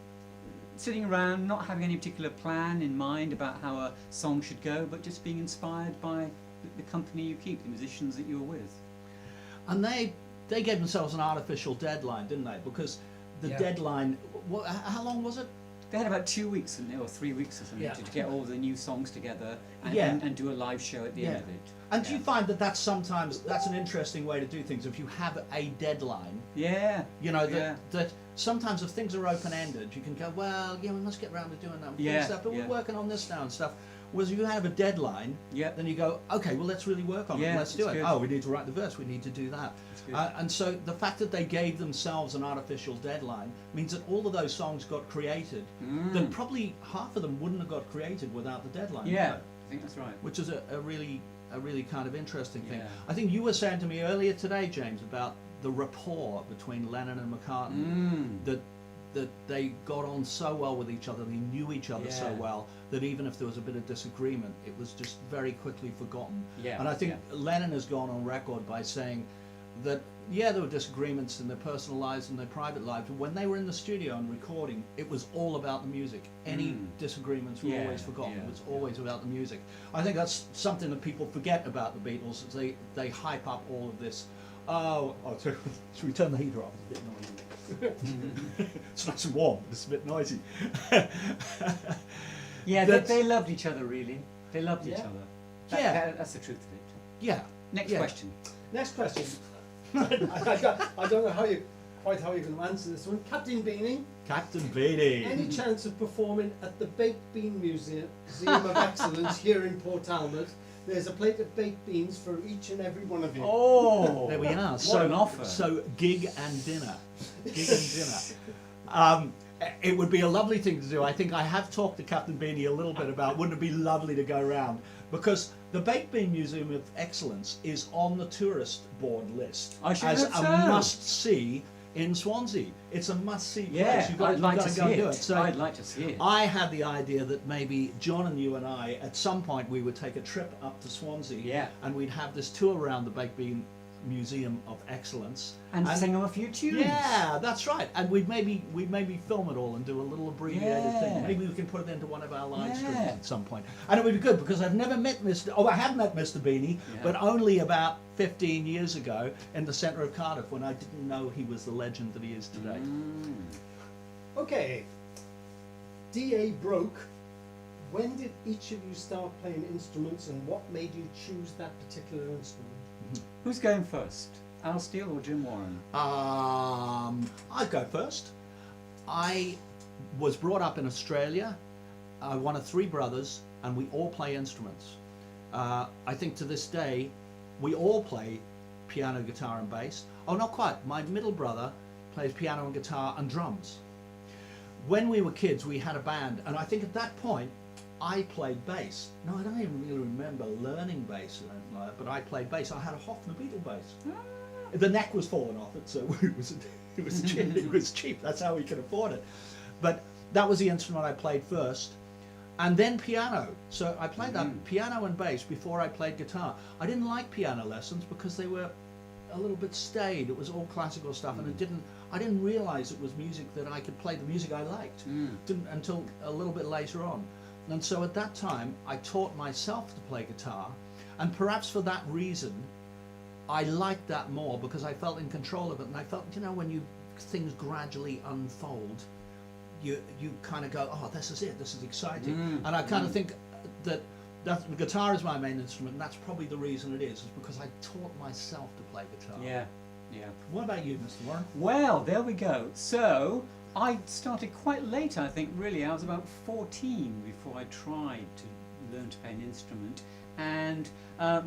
sitting around, not having any particular plan in mind about how a song should go, but just being inspired by the company you keep, the musicians that you're with. And they gave themselves an artificial deadline, didn't they? Because the deadline, how long was it? They had about 2 weeks, didn't they, or 3 weeks or something, to get all the new songs together and do a live show at the end of it. And do you find that that's an interesting way to do things? If you have a deadline, you know, that sometimes if things are open-ended, you can go, well, we must get around to doing that stuff, but we're working on this now and stuff. Whereas if you have a deadline, then you go, okay, well, let's really work on it. Let's do it. Good. Oh, we need to write the verse. We need to do that. And so the fact that they gave themselves an artificial deadline means that all of those songs got created. Then probably half of them wouldn't have got created without the deadline. Yeah, I think that's right. Which is a really kind of interesting thing. I think you were saying to me earlier today, James, about the rapport between Lennon and McCartney. That they got on so well with each other, they knew each other so well, that even if there was a bit of disagreement, it was just very quickly forgotten. And I think Lennon has gone on record by saying that, there were disagreements in their personal lives and their private lives, but when they were in the studio and recording, it was all about the music. Any disagreements were always forgotten. It was always about the music. I think that's something that people forget about the Beatles, is they hype up all of this. Should we turn the heater off? It's a bit noisy. It's nice and warm, but it's a bit noisy. They loved each other, really. They loved each other. That's the truth of it. Yeah. Next question. Next question. I don't know how you're going to answer this one. Captain Beanie. Captain Beanie. Any chance of performing at the Baked Bean Museum of Excellence here in Port Talbot? There's a plate of baked beans for each and every one of you. Oh, there we are. What an offer. So gig and dinner. It would be a lovely thing to do. I think I have talked to Captain Beanie a little bit about, wouldn't it be lovely to go around? Because the Baked Bean Museum of Excellence is on the tourist board list as a must-see in Swansea. It's a must-see place. I'd like to see it. So I'd like to see it. I had the idea that maybe John and you and I, at some point, we would take a trip up to Swansea, and we'd have this tour around the Baked Bean Museum of Excellence and sing them a few tunes. Yeah, that's right. And we'd maybe film it all and do a little abbreviated thing. Maybe we can put it into one of our live streams at some point. And it would be good because I've never met I have met Mr. Beanie, but only about 15 years ago in the centre of Cardiff when I didn't know he was the legend that he is today. Okay. D.A. Broke. When did each of you start playing instruments, and what made you choose that particular instrument? Who's going first? Al Steele or Jim Warren? I'd go first. I was brought up in Australia. I'm one of 3 brothers, and we all play instruments. I think to this day, we all play piano, guitar, and bass. Oh, not quite. My middle brother plays piano and guitar and drums. When we were kids, we had a band, and I think at that point, I played bass. No, I don't even really remember learning bass or anything like that, but I played bass. I had a Hofner Beetle bass. The neck was falling off it, so it was cheap. It was cheap. That's how we could afford it. But that was the instrument I played first. And then piano. So I played that piano and bass before I played guitar. I didn't like piano lessons because they were a little bit staid. It was all classical stuff, and I didn't realize it was music that I could play, the music I liked, didn't until a little bit later on. And so at that time, I taught myself to play guitar, and perhaps for that reason, I liked that more because I felt in control of it, and I felt, when things gradually unfold, you kind of go, oh, this is it, this is exciting. And I kind of think that the guitar is my main instrument, and that's probably the reason it is because I taught myself to play guitar. Yeah. What about you, Mr. Warren? Well, there we go. So I started quite late, I think, really. I was about 14 before I tried to learn to play an instrument. And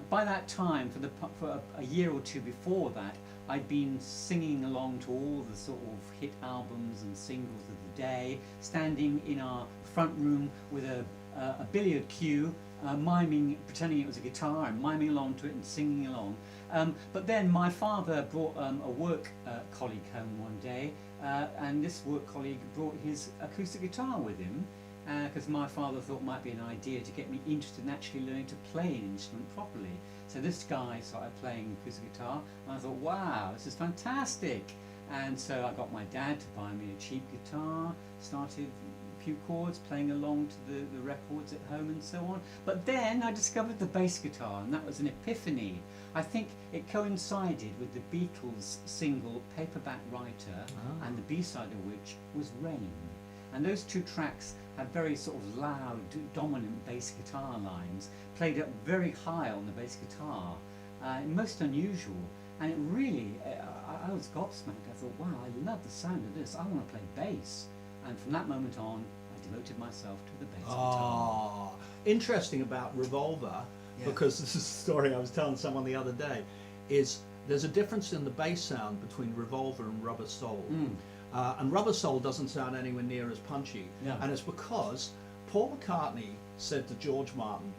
by that time, for a year or two before that, I'd been singing along to all the sort of hit albums and singles of the day, standing in our front room with a billiard cue, pretending it was a guitar and miming along to it and singing along. But then my father brought a work colleague home one day, and this work colleague brought his acoustic guitar with him, because my father thought it might be an idea to get me interested in actually learning to play an instrument properly. So this guy started playing acoustic guitar, and I thought, wow, this is fantastic. And so I got my dad to buy me a cheap guitar, started a few chords, playing along to the records at home and so on. But then I discovered the bass guitar, and that was an epiphany. I think it coincided with the Beatles single Paperback Writer, and the B-side of which was Rain. And those two tracks had very sort of loud, dominant bass guitar lines, played up very high on the bass guitar, most unusual. And it really, I was gobsmacked. I thought, wow, I love the sound of this. I want to play bass. And from that moment on, I devoted myself to the bass guitar. Interesting about Revolver, because this is a story I was telling someone the other day, is there's a difference in the bass sound between Revolver and Rubber Soul. And Rubber Soul doesn't sound anywhere near as punchy. No. And it's because Paul McCartney said to George Martin,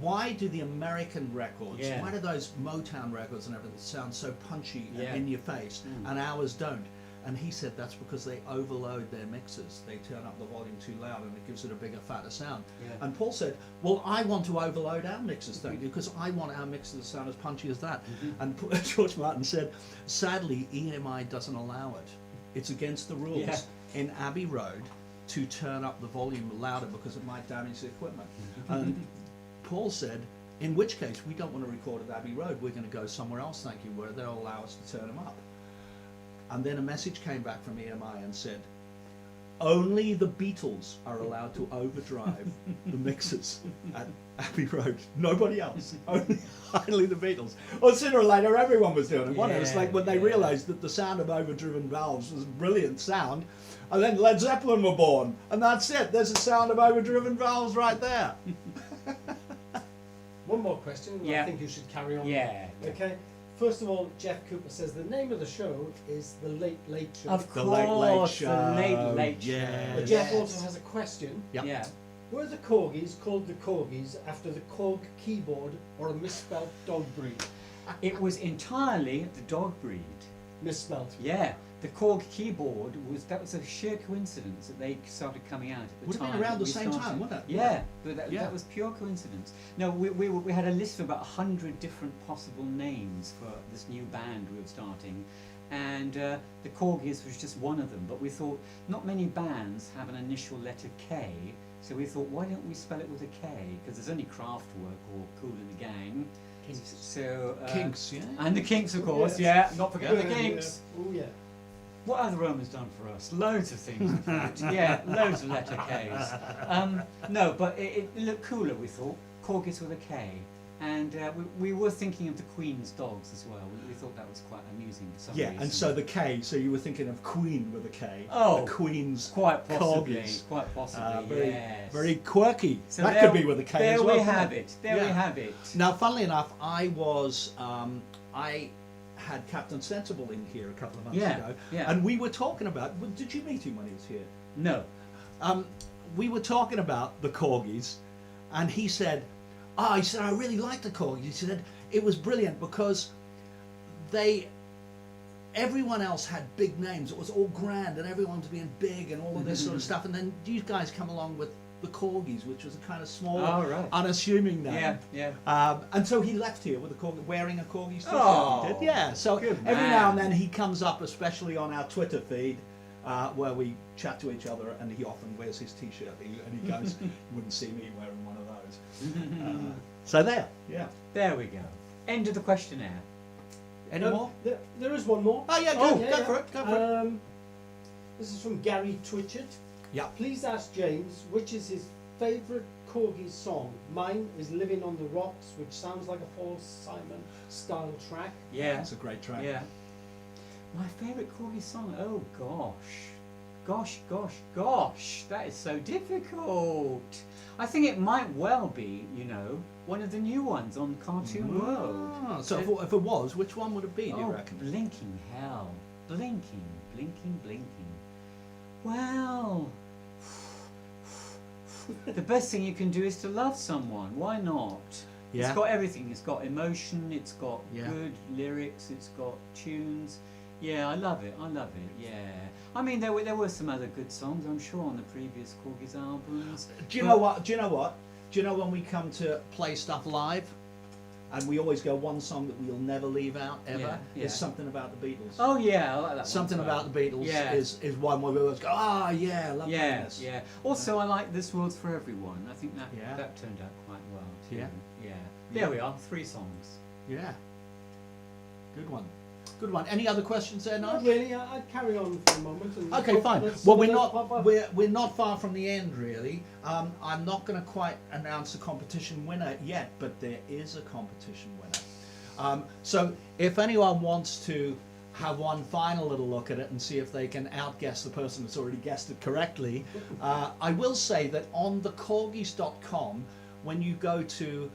why do the American records, why do those Motown records and everything sound so punchy and in your face, and ours don't? And he said that's because they overload their mixers. They turn up the volume too loud and it gives it a bigger, fatter sound. And Paul said, well, I want to overload our mixers, don't you? Because I want our mixers to sound as punchy as that. And George Martin said, sadly, EMI doesn't allow it. It's against the rules in Abbey Road to turn up the volume louder because it might damage the equipment. And Paul said, in which case, we don't want to record at Abbey Road. We're going to go somewhere else, thank you, where they'll allow us to turn them up. And then a message came back from EMI and said, only the Beatles are allowed to overdrive the mixers at Abbey Road. Nobody else. Only the Beatles. Well, sooner or later, everyone was doing it. It was like when they realised that the sound of overdriven valves was a brilliant sound, and then Led Zeppelin were born. And that's it. There's the sound of overdriven valves right there. One more question. I think you should carry on. Okay. First of all, Jeff Cooper says the name of the show is The Late Late Show. Of course, The Late Late Show. The Late Late Show. Yes. But Jeff also has a question. Yeah. Were the Korgis called the Korgis after the Korg keyboard or a misspelt dog breed? It was entirely the dog breed. Misspelt. Yeah. The Korg keyboard that was a sheer coincidence that they started coming out at the Would have time. been around that the we same started. time, wouldn't it? Yeah, but that was pure coincidence. No, we had a list of about 100 different possible names for this new band we were starting, and the Korgis was just one of them. But we thought not many bands have an initial letter K, so we thought, why don't we spell it with a K? Because there's only Kraftwerk or Cool in the Gang. Kinks. So Kinks, and the Kinks, of course. Yes. Not forget the Kinks. Oh yeah. What have the Romans done for us? Loads of things, in fact. Yeah, loads of letter Ks. No, but it looked cooler, we thought. Korgis with a K. And we were thinking of the Queen's dogs as well. We thought that was quite amusing for some reason. And so the K, so you were thinking of Queen with a K. Oh, the Queen's quite possibly. Korgis. Quite possibly, Very, yes. very quirky. So that could be with a K there as well. We have it. There we have it. Now, funnily enough, I was, I had Captain Sensible in here a couple of months ago, and we were talking about. Did you meet him when he was here? No. We were talking about the Korgis, and he said, he said, I really liked the Korgis. He said it was brilliant because everyone else had big names. It was all grand, and everyone was being big and all of this sort of stuff. And then you guys come along with the Korgis, which was a kind of small, unassuming name. And so he left here with a Korgi, wearing a Korgis t-shirt. Oh, he did. Yeah. So good every man. now and then he comes up, especially on our Twitter feed, where we chat to each other, and he often wears his t-shirt. And he goes, "You wouldn't see me wearing one of those." So there. Yeah. There we go. End of the questionnaire. Any more? There is one more. Oh yeah, go for it. Go for it. This is from Gary Twitchett. Yeah. Please ask James which is his favourite Korgis song. Mine is Living on the Rocks, which sounds like a Paul Simon style track. Yeah. That's a great track. Yeah. My favourite Korgis song? Oh gosh. Gosh. That is so difficult. I think it might well be, one of the new ones on Cartoon World. So if it was, which one would it be, do you reckon? Blinking hell. Blinking. The best thing you can do is to love someone. Why not? Yeah. It's got everything. It's got emotion. It's got Yeah. good lyrics. It's got tunes. Yeah, I love it. Yeah. I mean, there were some other good songs, I'm sure, on the previous Korgis albums. Do you know what? Do you know when we come to play stuff live, and we always go one song that we'll never leave out ever is Something About the Beatles. Oh yeah, I like that Something one as well. About the Beatles Yeah. is one where we always go, I love playing this. Yeah. Also, I like This World's for Everyone. I think that Yeah. that turned out quite well too. Yeah. Yeah. There we are. 3 songs. Yeah. Good one. Good one. Any other questions there, Not Nige? really. I'd carry on for a moment. And Okay, hope fine. that Well, someone else pop up. we're not far from the end, really. I'm not going to quite announce a competition winner yet, but there is a competition winner. So if anyone wants to have one final little look at it and see if they can outguess the person that's already guessed it correctly, I will say that on the Korgis.com, when you go to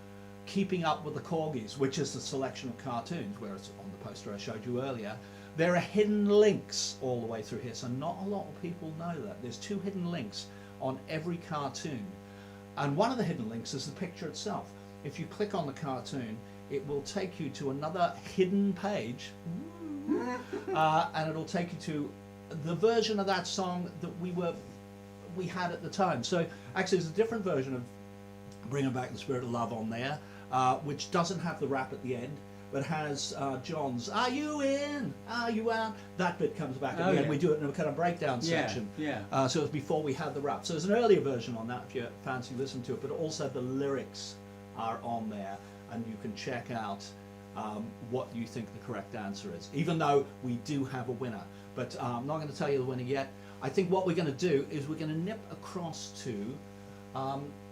Keeping Up with the Korgis, which is the selection of cartoons, where it's on the poster I showed you earlier, there are hidden links all the way through here, so not a lot of people know that. There's 2 hidden links on every cartoon, and one of the hidden links is the picture itself. If you click on the cartoon, it will take you to another hidden page, and it'll take you to the version of that song that we had at the time. So actually there's a different version of Bringing Back the Spirit of Love on there, which doesn't have the rap at the end, but has John's "Are you in? Are you out?" That bit comes back at the end. We do it in a kind of breakdown section. Yeah. So it was before we had the rap. So there's an earlier version on that if you fancy listening to it, but also the lyrics are on there, and you can check out what you think the correct answer is, even though we do have a winner. But I'm not going to tell you the winner yet. I think what we're going to do is we're going to nip across to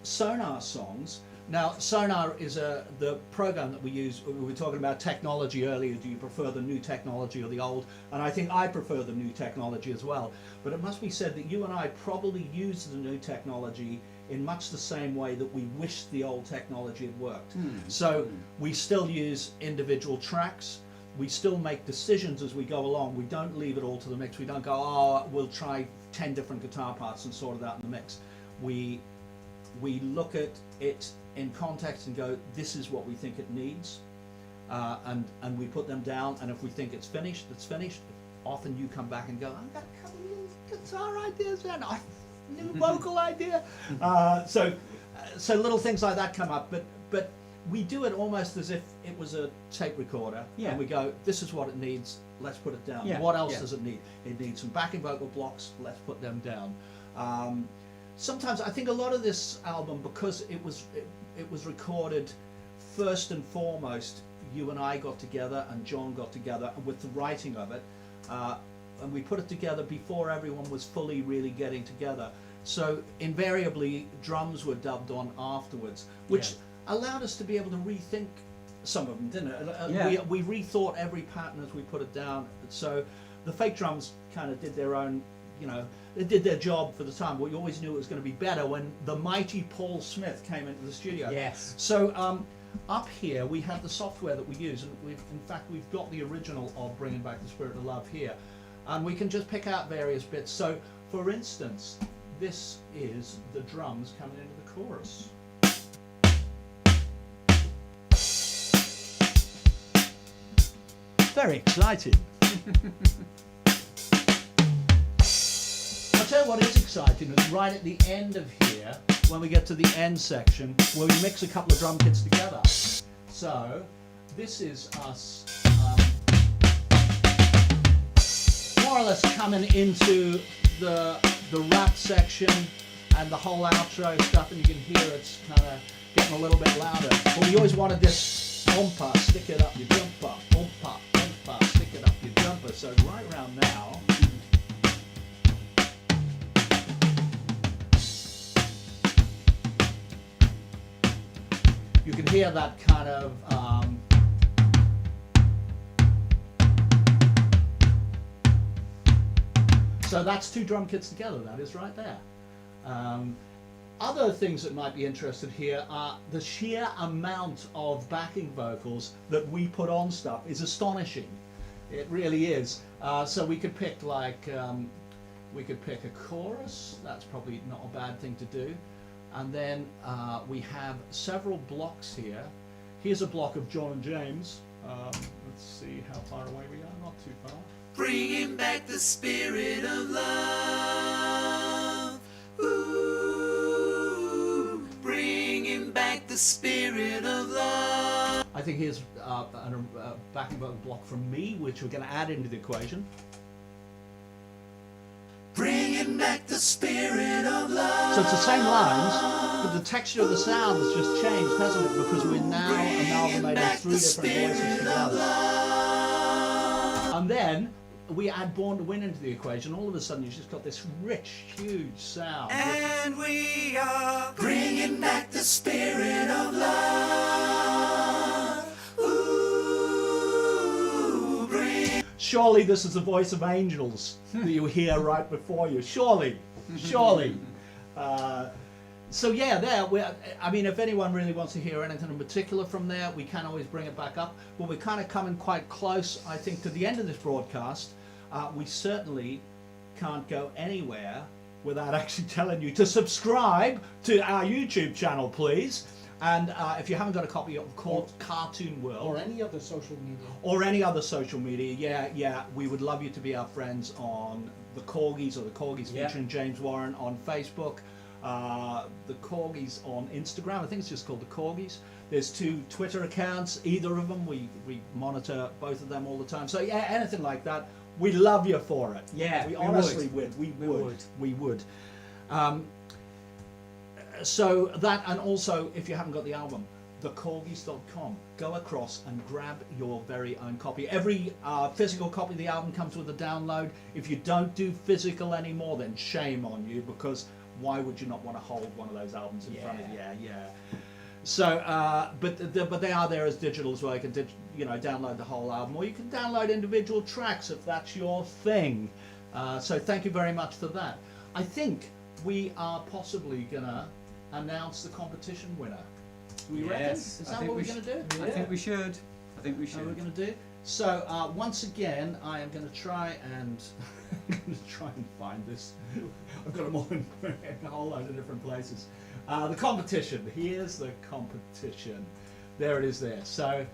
Sonar songs. Now, Sonar is the program that we use. We were talking about technology earlier. Do you prefer the new technology or the old? And I think I prefer the new technology as well. But it must be said that you and I probably use the new technology in much the same way that we wish the old technology had worked. So we still use individual tracks. We still make decisions as we go along. We don't leave it all to the mix. We don't go, oh, we'll try 10 different guitar parts and sort it out in the mix. We look at it in context and go, this is what we think it needs, and we put them down, and if we think it's finished, it's finished. Often you come back and go, I've got a couple of guitar ideas and a new vocal idea. So little things like that come up, but we do it almost as if it was a tape recorder, and we go, this is what it needs, let's put it down. What else does it need? It needs some backing vocal blocks, let's put them down. Sometimes I think a lot of this album, because it was recorded first and foremost, you and I got together and John got together with the writing of it, and we put it together before everyone was fully really getting together. So invariably drums were dubbed on afterwards, which allowed us to be able to rethink some of them, didn't it? We rethought every pattern as we put it down. So the fake drums kind of did their own, they did their job for the time. We always knew it was going to be better when the mighty Paul Smith came into the studio. Yes. So up here we have the software that we use, and we've got the original of Bringing Back the Spirit of Love here, and we can just pick out various bits. So for instance, this is the drums coming into the chorus. Very exciting. I'll tell you what is exciting is right at the end of here, when we get to the end section, where we mix a couple of drum kits together. So this is us more or less coming into the rap section and the whole outro stuff, and you can hear it's kind of getting a little bit louder. But we always wanted this ompa, stick it up your jumper, ompa, ompa, stick it up your jumper. So right around now, you can hear that kind of so that's 2 drum kits together, that is right there. Other things that might be interested here are the sheer amount of backing vocals that we put on stuff is astonishing. It really is. So we could pick we could pick a chorus. That's probably not a bad thing to do. And then we have several blocks here. Here's a block of John and James. Let's see how far away we are. Not too far. Bringing back the spirit of love. Ooh, bringing back the spirit of love. I think here's a backing vocal block from me, which we're going to add into the equation. Bringing back the spirit of love. So it's the same lines, but the texture of the sound has just changed, hasn't it? Because we're now amalgamating three different voices together. And then we add Born to Win into the equation. All of a sudden, you've just got this rich, huge sound. And we are bringing back the spirit of love. Ooh, bring. Surely this is the voice of angels that you hear right before you. Surely. So yeah, I mean, if anyone really wants to hear anything in particular from there, we can always bring it back up. But we're kind of coming quite close, I think, to the end of this broadcast. We certainly can't go anywhere without actually telling you to subscribe to our YouTube channel, please. And if you haven't got a copy of Cartoon World Or any other social media. yeah, we would love you to be our friends on the Korgis, or the Korgis featuring James Warren on Facebook, the Korgis on Instagram. I think it's just called the Korgis. There's 2 Twitter accounts, either of them. We monitor both of them all the time. So yeah, anything like that, we love you for it. Yeah, we honestly would. We would. So that, and also, if you haven't got the album, thekorgis.com, go across and grab your very own copy. Every physical copy of the album comes with a download. If you don't do physical anymore, then shame on you, because why would you not want to hold one of those albums in front of you? Yeah. So, but they are there as digital as well. You can download the whole album, or you can download individual tracks if that's your thing. So thank you very much for that. I think we are possibly gonna announce the competition winner. Do we reckon? Is that what we're going to do? I think we should. What we're going to do. So once again, I am going to try and find this. I've got them all in a whole load of different places. The competition. Here's the competition. There it is. There. So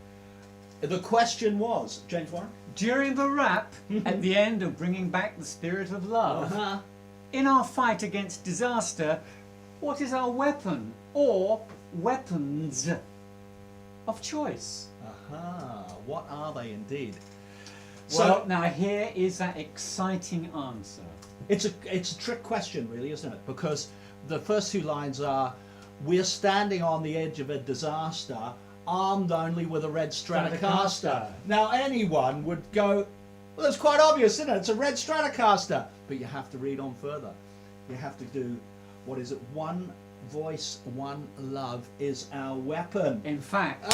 the question was, James Warren, during the rap at the end of Bringing Back the Spirit of Love, in our fight against disaster, what is our weapon or weapons of choice? What are they indeed? Well, now here is that exciting answer. It's a trick question, really, isn't it? Because the first 2 lines are, we're standing on the edge of a disaster, armed only with a red Stratocaster. Now anyone would go, well, that's quite obvious, isn't it? It's a red Stratocaster. But you have to read on further. You have to do, what is it? One voice, one love is our weapon. In fact,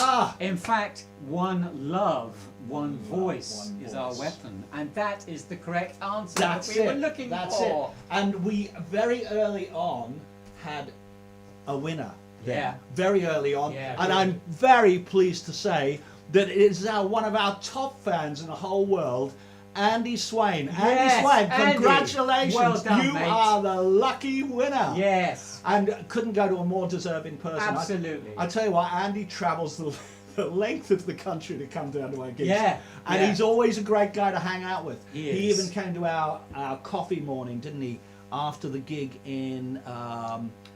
one love, one voice is our weapon, and that is the correct answer that we were looking for. And we very early on had a winner. Yeah. Very early on, Yeah, and I'm very pleased to say that it is now one of our top fans in the whole world, Andy Swain. Yes, Andy Swain, Andy. congratulations. Well done, you mate. are the lucky winner. Yes. And couldn't go to a more deserving person. Absolutely. I tell you what, Andy travels the length of the country to come down to our gigs. Yeah. And he's always a great guy to hang out with. He He is. even came to our coffee morning, didn't he, after the gig in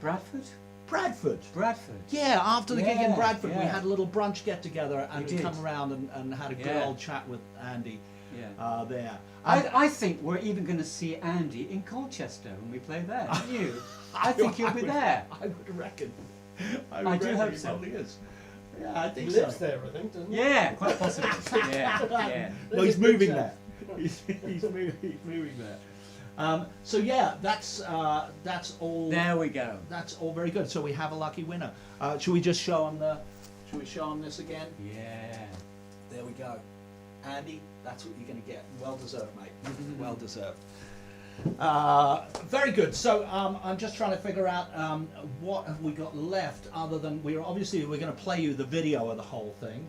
Bradford? Bradford. Bradford. Yeah, after the gig in Yeah, Bradford, we yeah. had a little brunch get together, and We we did. come around and had a good Yeah. old chat with Andy Yeah. there. I think we're even going to see Andy in Colchester when we play there, don't you? I think he'll be there. I would reckon. I do hope he so. probably is. Yeah, I think He so. lives there, I think, doesn't he? Yeah, quite possibly. Yeah. No, he's There's a moving picture. there. He's moving there. So yeah, that's all. There we go. That's all very good. So we have a lucky winner. Should we just show him Should we show him this again? Yeah. There we go. Andy, that's what you're going to get. Well deserved, mate. Well deserved. Very good. So I'm just trying to figure out what have we got left, other than we're going to play you the video of the whole thing,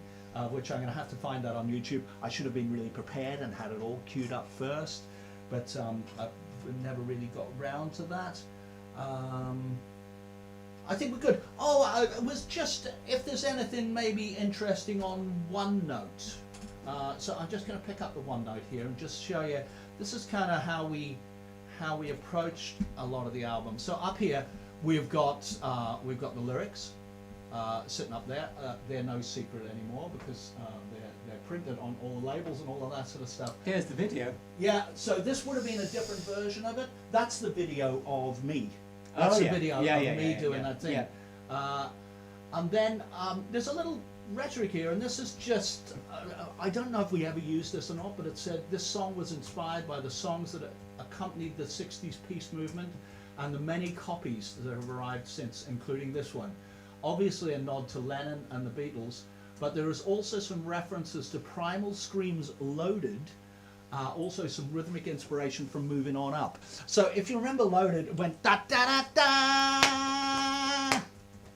which I'm going to have to find that on YouTube. I should have been really prepared and had it all queued up first, but I've never really got round to that. I think we're good. Oh, it was just if there's anything maybe interesting on OneNote. So I'm just going to pick up the OneNote here and just show you. This is kind of how we approached a lot of the albums. So up here we've got the lyrics sitting up there. They're no secret anymore because they're printed on all the labels and all of that sort of stuff. Here's the video. Yeah. So this would have been a different version of it. That's the video of me. That's the video of me doing that thing. Yeah. And then there's a little rhetoric here, and this is just, I don't know if we ever used this or not, but it said this song was inspired by the songs that accompanied the 60s peace movement and the many copies that have arrived since, including this one. Obviously a nod to Lennon and the Beatles, but there is also some references to Primal Scream's Loaded, also some rhythmic inspiration from Moving On Up. So if you remember Loaded, it went da da da da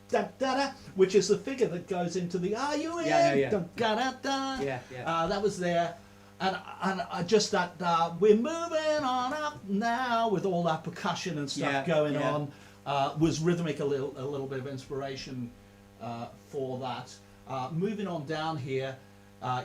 da da da, which is the figure that goes into the "Are you in?" Da da da. That was there, and just that we're moving on up now with all that percussion and stuff going on was rhythmic, a little bit of inspiration for that. Moving on down here.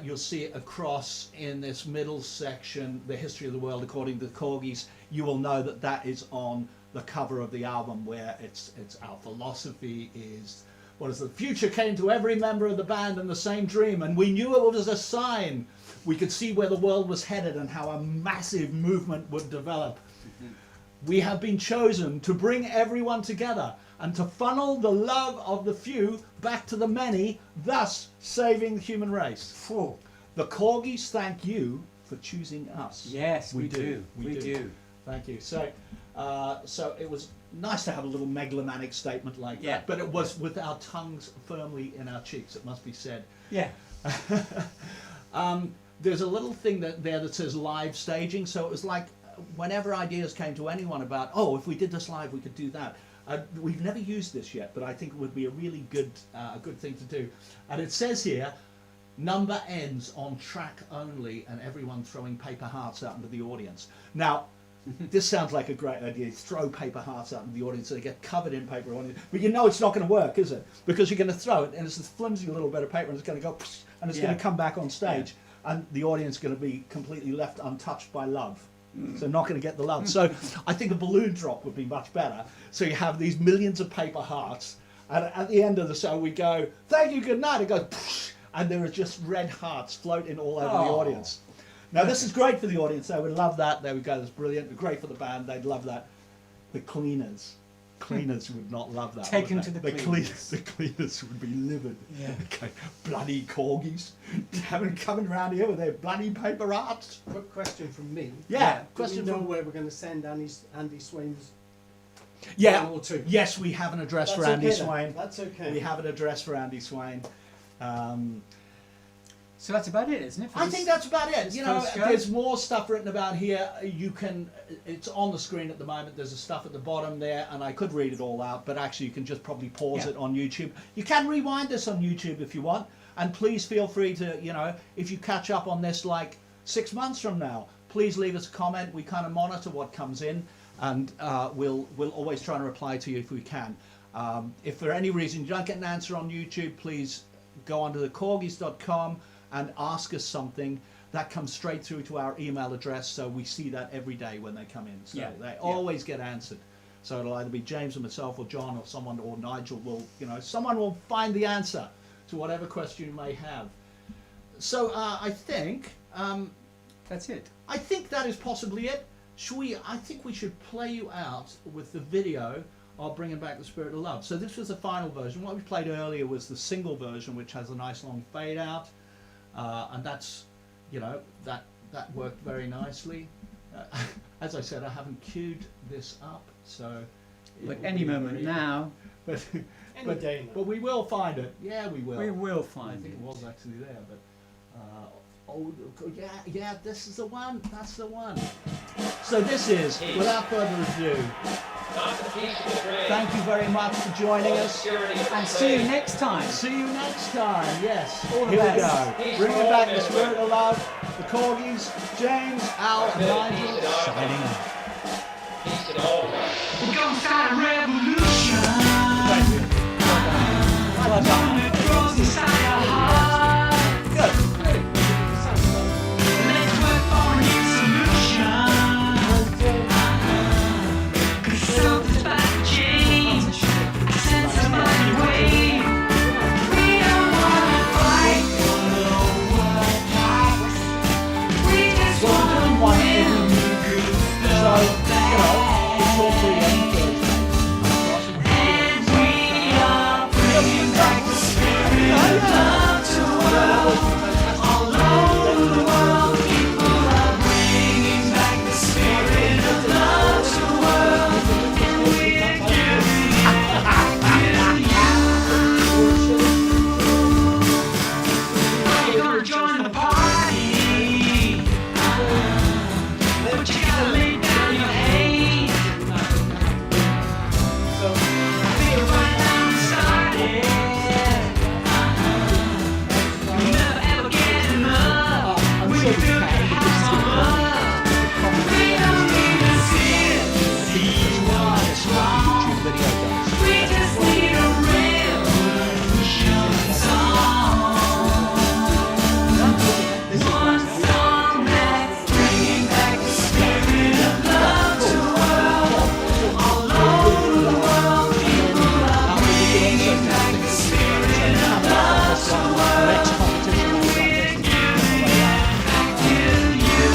You'll see it across in this middle section, the history of the world according to the Korgis. You will know that that is on the cover of the album, where it's our philosophy is, what is the future came to every member of the band in the same dream, and we knew it was a sign. We could see where the world was headed and how a massive movement would develop. We have been chosen to bring everyone together and to funnel the love of the few back to the many, thus saving the human race. Whew. The Korgis thank you for choosing us. Yes, we do. We do. Thank you. So it was nice to have a little megalomanic statement like that, but it was with our tongues firmly in our cheeks, it must be said. Yeah. There's a little thing there that says live staging, so it was like whenever ideas came to anyone about, oh, if we did this live, we could do that. We've never used this yet, but I think it would be a really good thing to do. And it says here, number ends on track only, and everyone throwing paper hearts out into the audience. Now, this sounds like a great idea. Throw paper hearts out into the audience so they get covered in paper. But you know it's not going to work, is it? Because you're going to throw it, and it's this flimsy little bit of paper, and it's going to go, and it's going to come back on stage, and the audience is going to be completely left untouched by love. So not going to get the love. So I think a balloon drop would be much better. So you have these millions of paper hearts, and at the end of the show we go, thank you, good night. It goes, and there are just red hearts floating all over the audience. Now this is great for the audience. They would love that. There we go. That's brilliant. Great for the band. They'd love that. The cleaners would not love that. Taken to the cleaners. The cleaners would be livid. Yeah. Okay. Bloody Korgis coming around here with their bloody paper hearts. Quick question from me. Yeah. Do Question we know from where we're going to send Andy Swain's? Yeah. One or two? Yes, we have an address for Andy Swain. That's okay. We have an address for Andy Swain. So that's about it, isn't it? I think that's about it. You know, first show? there's more stuff written about here. It's on the screen at the moment. There's stuff at the bottom there, and I could read it all out, but actually you can just probably pause it on YouTube. You can rewind this on YouTube if you want, and please feel free to, you know, if you catch up on this like 6 months from now, please leave us a comment. We kind of monitor what comes in, and we'll always try and reply to you if we can. If for any reason you don't get an answer on YouTube, please go onto the Korgis.com and ask us something. That comes straight through to our email address, so we see that every day when they come in. So they always get answered. So it'll either be James or myself or John or someone, or Nigel will, you know, someone will find the answer to whatever question you may have. So I think that's it. I think that is possibly it. I think we should play you out with the video of Bringing Back the Spirit of Love. So this was the final version. What we played earlier was the single version, which has a nice long fade out. And that's, you know, that worked very nicely. As I said, I haven't queued this up, so. But any moment now. But Any day now. But we will find it. Yeah, we will. We will I find think it. it was actually there, but. Oh, yeah, this is the one. That's the one. So this is, without further ado, thank you very much for joining us. And see you next time. See you next time, yes. All the Here best. we go. Bringing back the spirit of love. The Korgis, James, Al, and Nigel, signing off. We're gonna start a revolution. Thank you. that grows inside our hearts. Good. Let's work for a new solution. 'Cause something's about to change. I sense a mighty wave. We don't wanna fight for the world rights. We just wanna win. So, it's all free and And we are bringing back the spirit of love to the world. All over the world, people are bringing back the spirit of love to the world. And we're giving it back to you. Are you gonna join the party? But you gotta lay down your hate. Feel right now inside it. You'll never ever get enough. We build your house on love. We don't need to see it to see what's wrong. We just need a revolution song. One song that's bringing back the spirit of love to the world. All over the world, people are bringing back the spirit of love to the world. We're giving it back to you.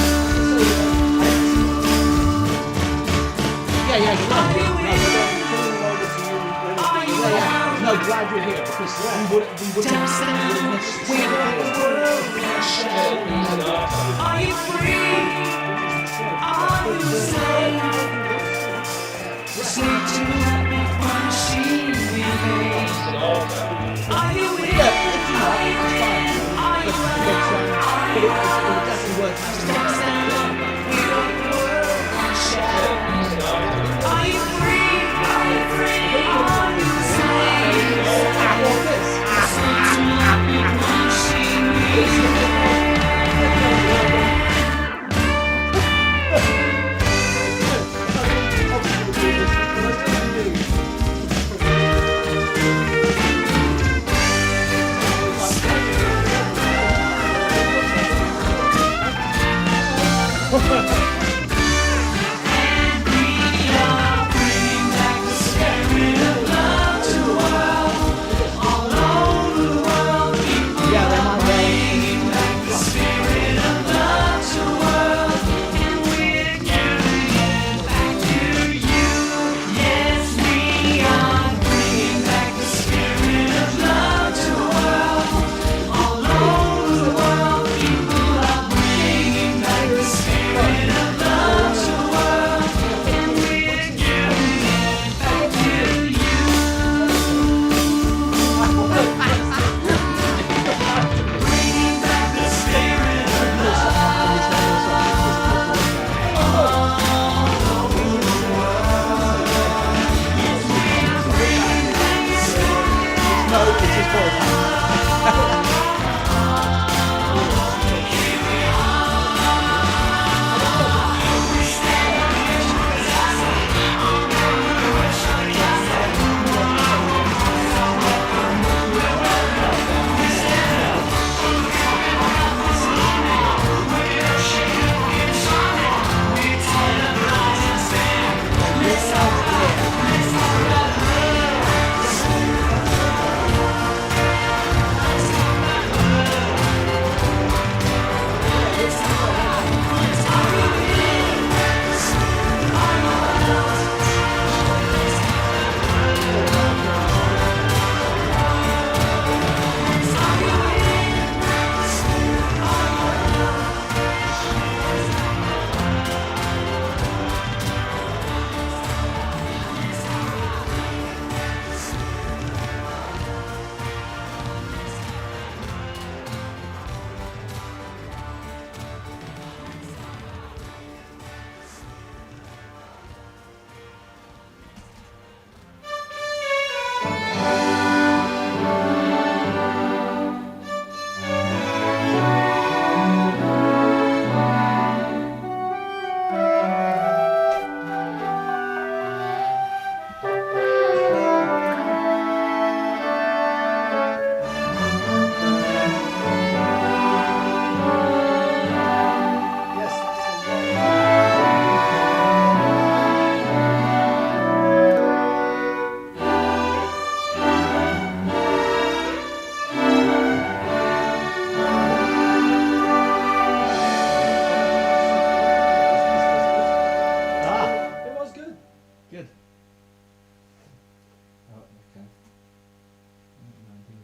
Yeah, Are you in? Are you out? no, glad you're here because we wouldn't Dance down, we want the world rushing. Are you free? Are you safe? Sleep tonight with one machine we made. Are you in? Are you in? Are you out? Are you out? Dance down, we want the world rushing. Are you free? Are you free? Are you safe? Sleep tonight with one machine we made. Ha ha ha!